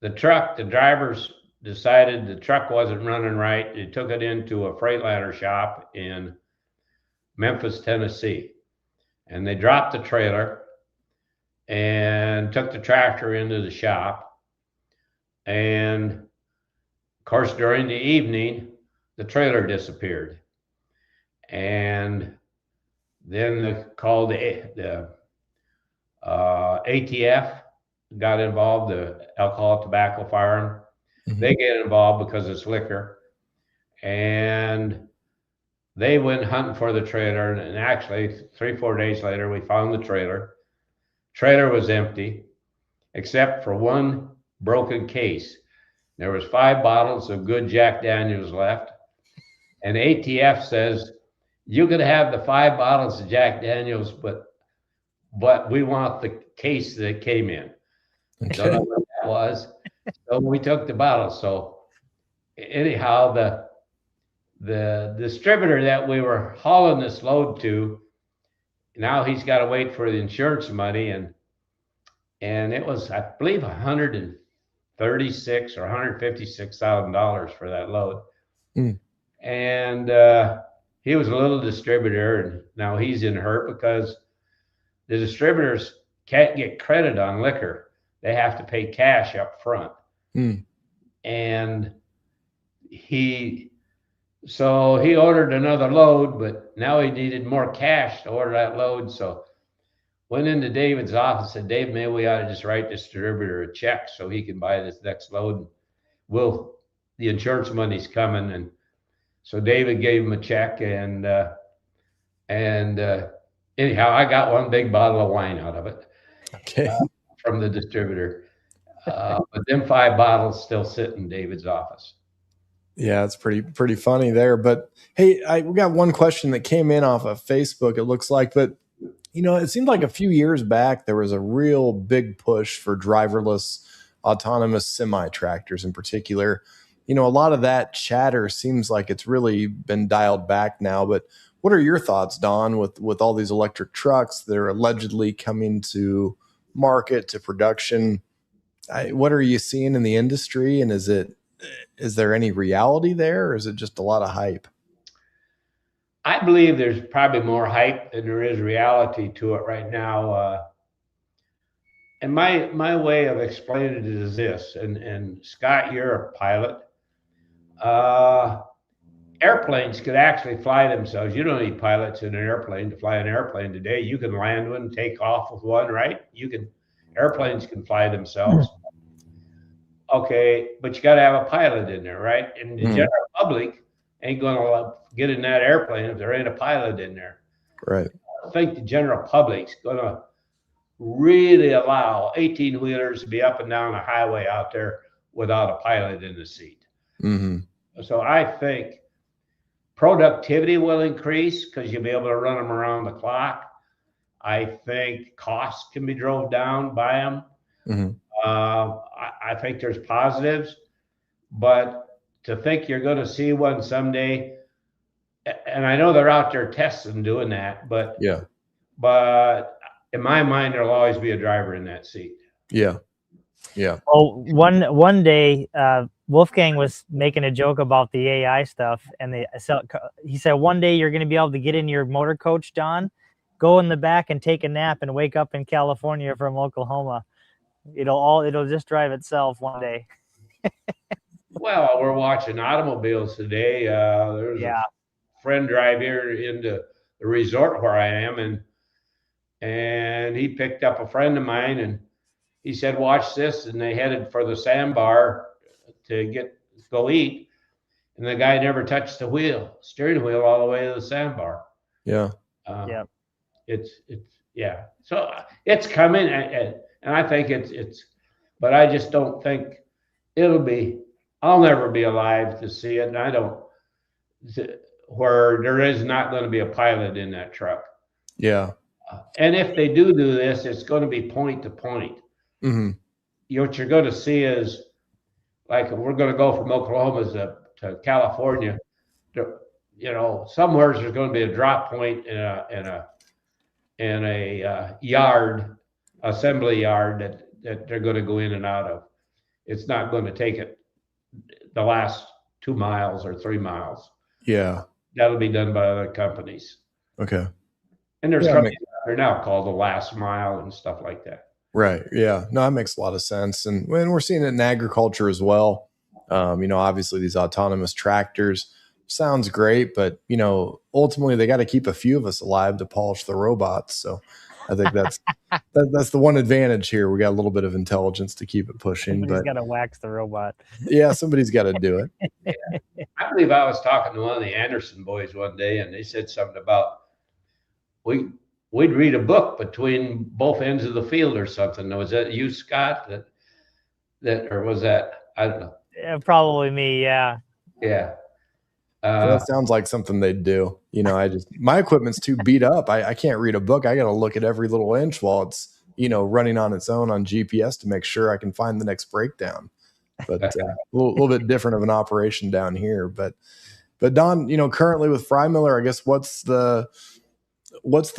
drivers decided the truck wasn't running right. They took it into a Freightliner shop in Memphis, Tennessee. And they dropped the trailer and took the tractor into the shop. And of course, during the evening, the trailer disappeared. And then they called the ATF, got involved, the alcohol, tobacco, firearm. Mm-hmm. They get involved because it's liquor. And they went hunting for the trailer. And actually, 3-4 days later, we found the trailer. Trailer was empty, except for one broken case. There was 5 bottles of good Jack Daniels left. And ATF says, you could have the 5 bottles of Jack Daniels, but we want the case that came in. Okay. Don't know what that was. So we took the bottles. So anyhow, the distributor that we were hauling this load to, now he's got to wait for the insurance money, and it was, I believe, $136,000 or $156,000 for that load. Mm. And he was a little distributor, and now he's in hurt because the distributors can't get credit on liquor. They have to pay cash up front. Mm. And so he ordered another load, but now he needed more cash to order that load. So went into David's office and said, Dave, maybe we ought to just write the distributor a check so he can buy this next load. The insurance money's coming. And so David gave him a check, and anyhow, I got one big bottle of wine out of it. Okay. From the distributor. But them 5 bottles still sit in David's office. Yeah, it's pretty funny there. But hey, we got one question that came in off of Facebook, it looks like. But, it seemed like a few years back, there was a real big push for driverless autonomous semi-tractors in particular. A lot of that chatter seems like it's really been dialed back now. But what are your thoughts, Don, with all these electric trucks that are allegedly coming to market, to production? What are you seeing in the industry? And is there any reality there, or is it just a lot of hype? I believe there's probably more hype than there is reality to it right now. And my way of explaining it is this, and Scott, you're a pilot. Airplanes could actually fly themselves. You don't need pilots in an airplane to fly an airplane today. You can land one, take off with one, right? Airplanes can fly themselves. Okay, but you got to have a pilot in there, right? And the general public ain't going to get in that airplane if there ain't a pilot in there. Right. I think the general public's going to really allow 18-wheelers to be up and down a highway out there without a pilot in the seat. Mm-hmm. So I think productivity will increase because you'll be able to run them around the clock. I think costs can be drove down by them. Mm-hmm. I think there's positives, but to think you're going to see one someday, and I know they're out there testing doing that, but in my mind, there'll always be a driver in that seat. Yeah. Yeah. Oh, one day, Wolfgang was making a joke about the AI stuff, and he said, one day you're going to be able to get in your motor coach, Don, go in the back and take a nap and wake up in California from Oklahoma. It'll just drive itself one day. Well, we're watching automobiles today. There's a friend drive here into the resort where I am, and he picked up a friend of mine, he said, watch this. And they headed for the sandbar to go eat. And the guy never touched the steering wheel all the way to the sandbar. Yeah. Yeah. Yeah. So it's coming. And I think but I just don't think I'll never be alive to see it. And where there is not going to be a pilot in that truck. Yeah. And if they do this, it's going to be point to point. Mm-hmm. What you're going to see is, like, we're going to go from Oklahoma to California. Somewhere there's going to be a drop point in a assembly yard that they're going to go in and out of. It's not going to take it the last 2 miles or 3 miles. Yeah. That'll be done by other companies. Okay. And there's companies out there now called the last mile and stuff like that. Right. Yeah. No, that makes a lot of sense. And when we're seeing it in agriculture as well, obviously these autonomous tractors sounds great, but ultimately they got to keep a few of us alive to polish the robots. So I think that's the one advantage here. We got a little bit of intelligence to keep it pushing. Somebody's got to wax the robot. Yeah, somebody's got to do it. Yeah. I believe I was talking to one of the Anderson boys one day, and they said something about we'd read a book between both ends of the field or something. Was that you, Scott? Or was that, I don't know. Yeah, probably me. Yeah. Yeah. That sounds like something they'd do. My equipment's too beat up. I can't read a book. I got to look at every little inch while it's, running on its own on GPS to make sure I can find the next breakdown. But a little bit different of an operation down here. But Don, currently with Freymiller, I guess what's the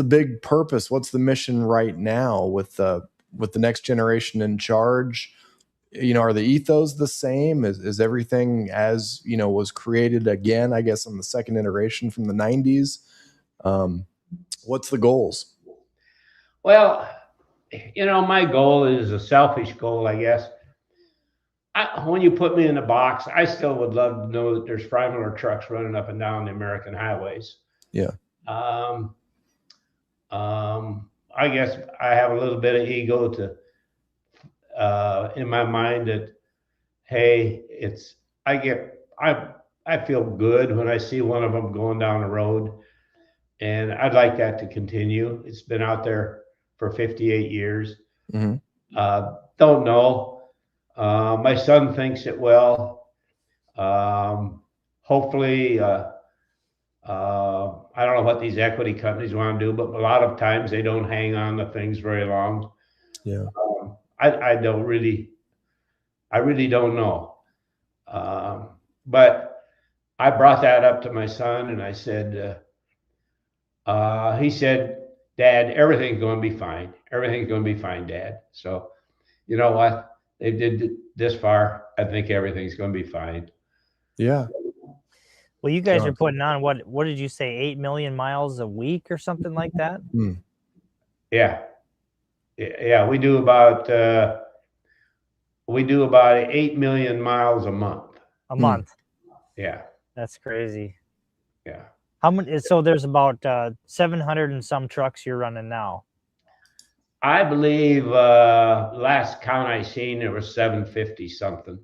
big purpose? What's the mission right now with the next generation in charge? Are the ethos the same? Is everything as, was created again, I guess, on the second iteration from the 90s? What's the goals? Well, my goal is a selfish goal, I guess. When you put me in the box, I still would love to know that there's Freymiller trucks running up and down the American highways. Yeah. I guess I have a little bit of ego in my mind that, hey, I feel good when I see one of them going down the road, and I'd like that to continue. It's been out there for 58 years. Mm-hmm. Don't know. My son thinks it will. Hopefully, I don't know what these equity companies want to do, but a lot of times they don't hang on to things very long. Yeah. I really don't know. But I brought that up to my son, and I said, he said, Dad, everything's going to be fine. Everything's going to be fine, Dad. So, you know what? They did this far. I think everything's going to be fine. Yeah. Well, you guys are putting on what did you say, 8 million miles a week or something like that? Yeah. Yeah, we do about 8 million miles a month. A month. Yeah. That's crazy. Yeah. How many? So there's about 700 and some trucks you're running now. I believe last count I seen there was 750 something.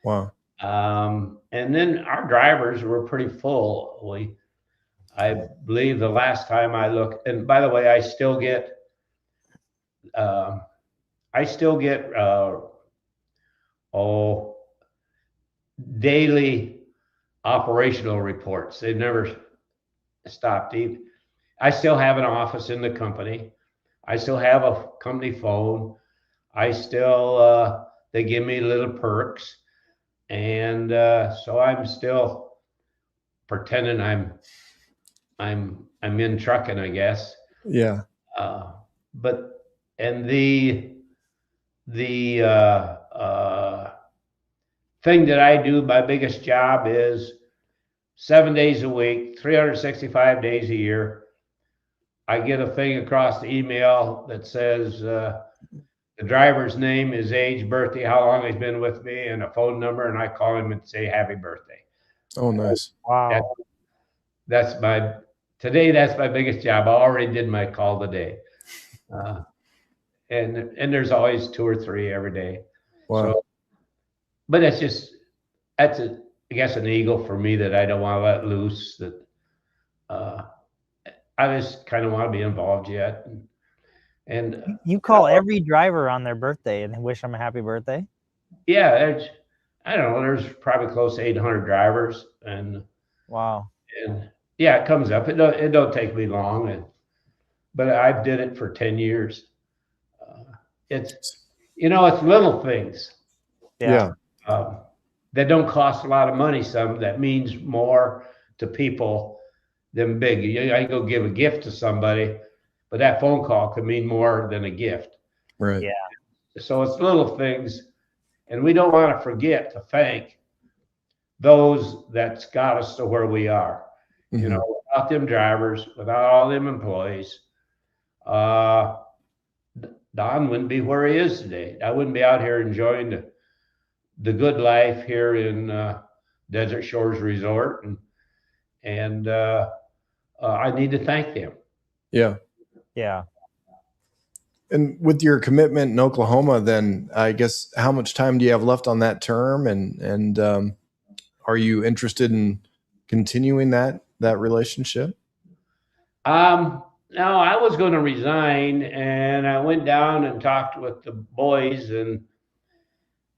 Wow. And then our drivers were pretty full. I believe the last time I looked, and by the way, I still get daily operational reports. They've never stopped. I still have an office in the company. I still have a company phone. I still they give me little perks, and so I'm still pretending I'm in trucking, I guess. Yeah. But the thing that I do, my biggest job is 7 days a week, 365 days a year. I get a thing across the email that says the driver's name, his age, birthday, how long he's been with me, and a phone number, and I call him and say happy birthday. Oh, nice. Wow. That's my biggest job. I already did my call today. and there's always 2 or 3 every day. Wow. So, but that's I guess an ego for me that I don't want to let loose. That I just kind of want to be involved yet. And you call every driver on their birthday and wish them a happy birthday? Yeah, I don't know. There's probably close to 800 drivers, and wow. And yeah, it comes up. It don't take me long, but I did it for 10 years. It's it's little things. Yeah. That don't cost a lot of money. Some that means more to people than big. I go give a gift to somebody, but that phone call could mean more than a gift. Right. Yeah. So it's little things, and we don't want to forget to thank those that's got us to where we are. Mm-hmm. Without them drivers, without all them employees, Don wouldn't be where he is today. I wouldn't be out here enjoying the good life here in Desert Shores Resort, and I need to thank them. Yeah. Yeah. And with your commitment in Oklahoma, then I guess how much time do you have left on that term? And are you interested in continuing that relationship? No, I was going to resign, and I went down and talked with the boys, and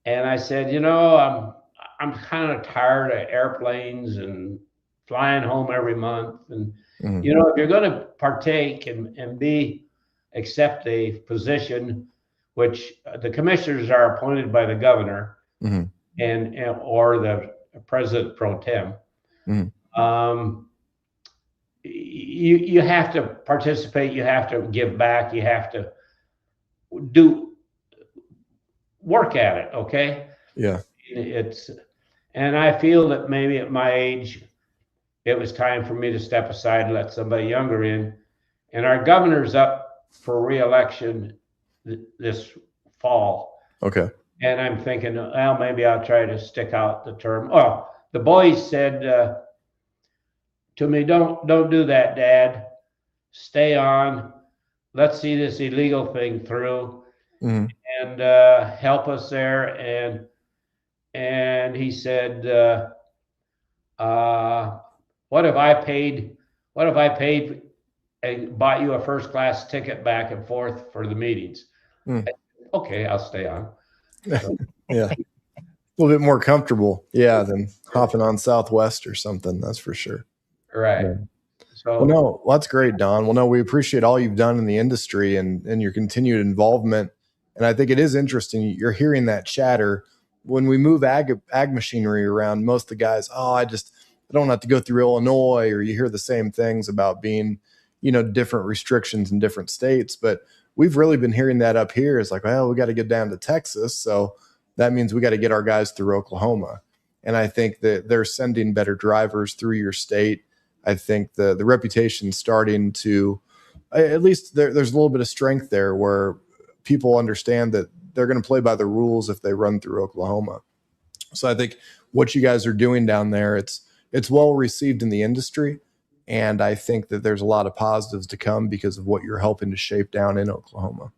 I said, I'm kind of tired of airplanes and flying home every month, and Mm-hmm. if you're going to partake and accept a position, which the commissioners are appointed by the governor, mm-hmm. and or the president pro tem. Mm-hmm. You have to participate. You have to give back. You have to work at it. Okay. Yeah. And I feel that maybe at my age, it was time for me to step aside and let somebody younger in. And our governor's up for re-election this fall. Okay. And I'm thinking, well, maybe I'll try to stick out the term. Well, the boys said to me, don't do that, Dad. Stay on. Let's see this illegal thing through, mm-hmm. and help us there. And he said, what if I paid and bought you a first class ticket back and forth for the meetings? Mm. Okay, I'll stay on. So. Yeah. A little bit more comfortable, than hopping on Southwest or something. That's for sure. Right. Yeah. So, well, that's great, Don. Well, no, we appreciate all you've done in the industry and your continued involvement. And I think it is interesting. You're hearing that chatter when we move ag machinery around. Most of the guys, I don't have to go through Illinois, or you hear the same things about being, different restrictions in different states. But we've really been hearing that up here. It's like, well, we got to get down to Texas. So that means we got to get our guys through Oklahoma. And I think that they're sending better drivers through your state. I think the reputation's starting to, at least there's a little bit of strength there where people understand that they're going to play by the rules if they run through Oklahoma. So I think what you guys are doing down there, it's well received in the industry. And I think that there's a lot of positives to come because of what you're helping to shape down in Oklahoma.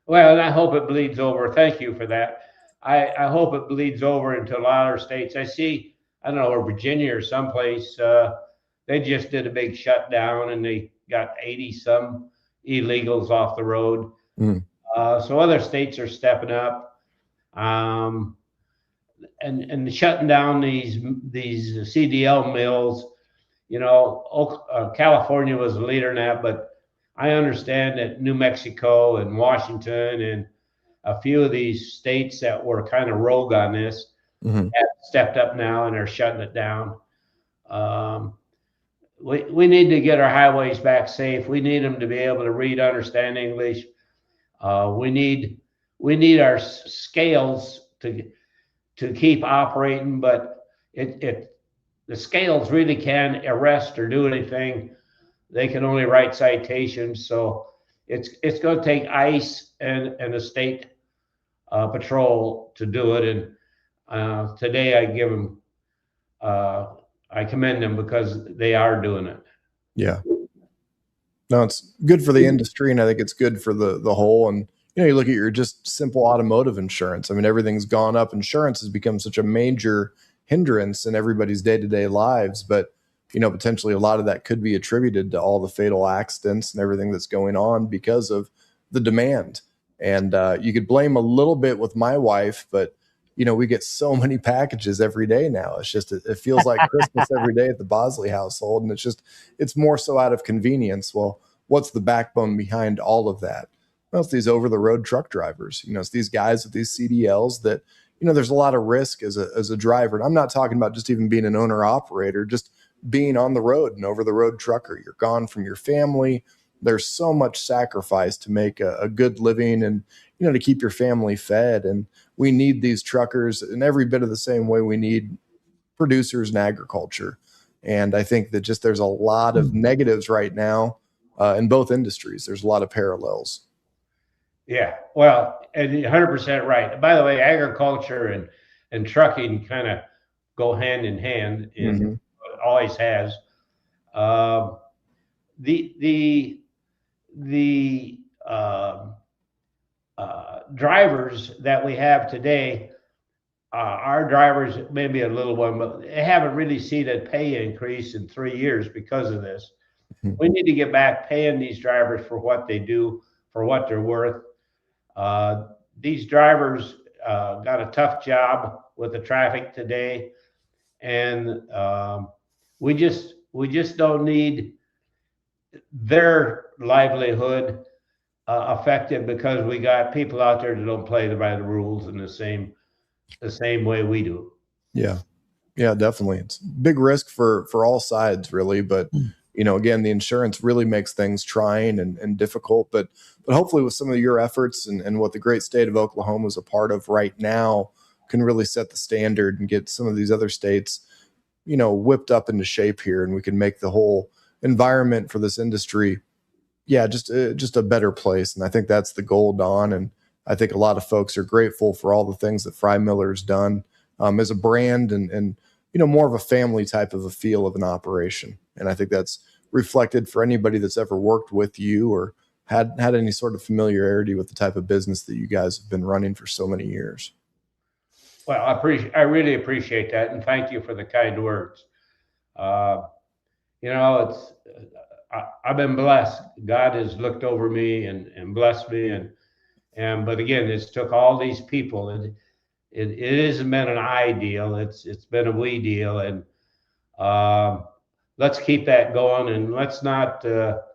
Well, and I hope it bleeds over. Thank you for that. I hope it bleeds over into a lot of other states. I see, I don't know, or Virginia or someplace, they just did a big shutdown and they got 80 some illegals off the road. Mm. So other states are stepping up, and shutting down these CDL mills. California was the leader in that, but I understand that New Mexico and Washington and a few of these states that were kind of rogue on this have stepped up now and are shutting it down. We need to get our highways back safe. We need them to be able to read, understand English. We need our scales to keep operating, but the scales really can't arrest or do anything. They can only write citations. So it's going to take ICE and the state patrol to do it. And today I give them, I commend them because they are doing it. Yeah. No, it's good for the industry, and I think it's good for the whole. And you look at your just simple automotive insurance. I mean, everything's gone up. Insurance has become such a major hindrance in everybody's day-to-day lives, but potentially a lot of that could be attributed to all the fatal accidents and everything that's going on because of the demand. And you could blame a little bit with my wife, but we get so many packages every day now. It's just, it feels like Christmas every day at the Bosley household. And it's more so out of convenience. Well, what's the backbone behind all of that? Well, it's these over-the-road truck drivers. It's these guys with these CDLs that, there's a lot of risk as a driver. And I'm not talking about just even being an owner-operator, just being on the road, an over-the-road trucker. You're gone from your family. There's so much sacrifice to make a good living and, to keep your family fed. And we need these truckers in every bit of the same way we need producers in agriculture. And I think that just there's a lot of negatives right now in both industries. There's a lot of parallels. Yeah, well, and 100% right. By the way, agriculture and trucking kind of go hand in hand, and always has. The drivers that we have today, our drivers, maybe a little one, but they haven't really seen a pay increase in 3 years because of this. We need to get back paying these drivers for what they do, for what they're worth. These drivers got a tough job with the traffic today, and we just don't need their livelihood affected because we got people out there that don't play by the rules in the same way we do. Yeah, definitely. It's big risk for all sides, really. But again, the insurance really makes things trying and difficult. But hopefully, with some of your efforts and what the great state of Oklahoma is a part of right now, can really set the standard and get some of these other states, whipped up into shape here, and we can make the whole environment for this industry, just a better place. And I think that's the goal, Don. And I think a lot of folks are grateful for all the things that Freymiller's done as a brand and more of a family type of a feel of an operation. And I think that's reflected for anybody that's ever worked with you or had any sort of familiarity with the type of business that you guys have been running for so many years. Well, I really appreciate that, and thank you for the kind words. I've been blessed. God has looked over me and blessed me, but again, it's took all these people, and it hasn't been an I deal. It's been a we deal, and let's keep that going, and let's not let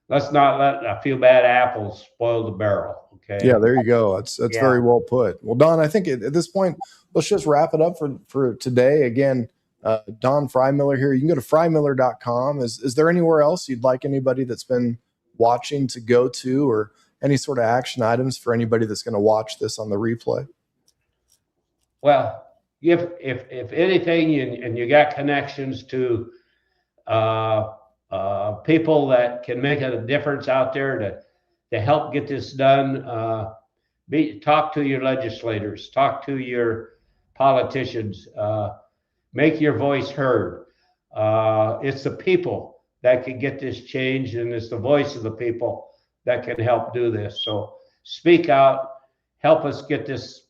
a few bad apples spoil the barrel. Okay. Yeah, there you go. That's very well put. Well, Don, I think at this point, let's just wrap it up for today. Again, Don Freymiller here. You can go to freymiller.com. Is there anywhere else you'd like anybody that's been watching to go to, or any sort of action items for anybody that's going to watch this on the replay? Well, if anything, and you got connections to people that can make a difference out there to help get this done, talk to your legislators, talk to your politicians, make your voice heard. It's the people that can get this changed, and it's the voice of the people that can help do this. So speak out, help us get this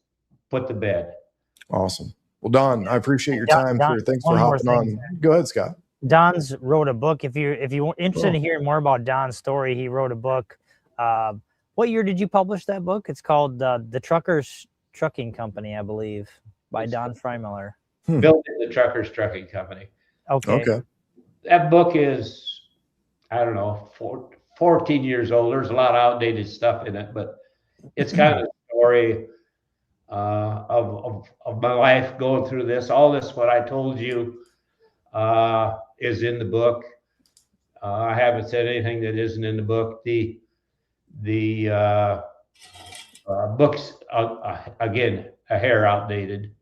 put to bed. Awesome. Well, Don, I appreciate your time. Thanks for hopping on. Go ahead, Scott. Don's wrote a book. If you're interested in hearing more about Don's story, he wrote a book. What year did you publish that book? It's called The Truckers Trucking Company, I believe, by Don Freymiller. Building the Truckers Trucking Company. Okay. That book is, I don't know, 14 years old. There's a lot of outdated stuff in it, but it's kind of a story of my life going through this. All this, what I told you, is in the book. I haven't said anything that isn't in the book. The books, again, a hair outdated,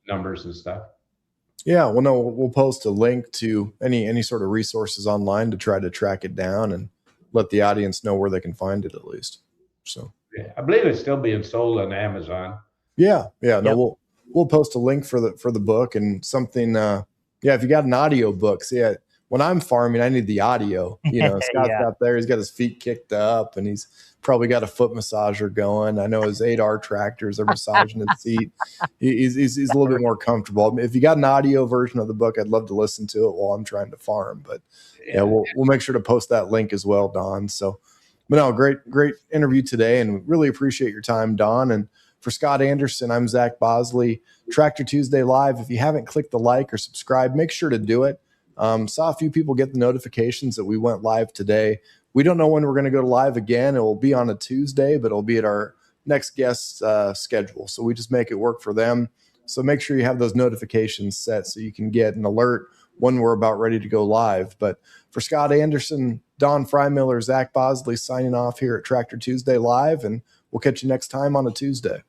numbers and stuff. Yeah, well, no, we'll post a link to any sort of resources online to try to track it down and let the audience know where they can find it, at least. So yeah, I believe it's still being sold on Amazon. Yeah. No, we'll post a link for the book and something. If you got an audio book, when I'm farming, I need the audio. Scott's got there. He's got his feet kicked up, and he's probably got a foot massager going. I know his 8R tractors are massaging his seat. He's a little bit more comfortable. If you got an audio version of the book, I'd love to listen to it while I'm trying to farm. But we'll make sure to post that link as well, Don. So, but no, great interview today, and really appreciate your time, Don. And for Scott Anderson, I'm Zach Bosley. Tractor Tuesday Live. If you haven't clicked the like or subscribe, make sure to do it. Saw a few people get the notifications that we went live today. We don't know when we're going to go live again. It will be on a Tuesday, but it'll be at our next guest schedule. So we just make it work for them. So make sure you have those notifications set so you can get an alert when we're about ready to go live. But for Scott Anderson, Don Freymiller, Zach Bosley signing off here at Tractor Tuesday Live, and we'll catch you next time on a Tuesday.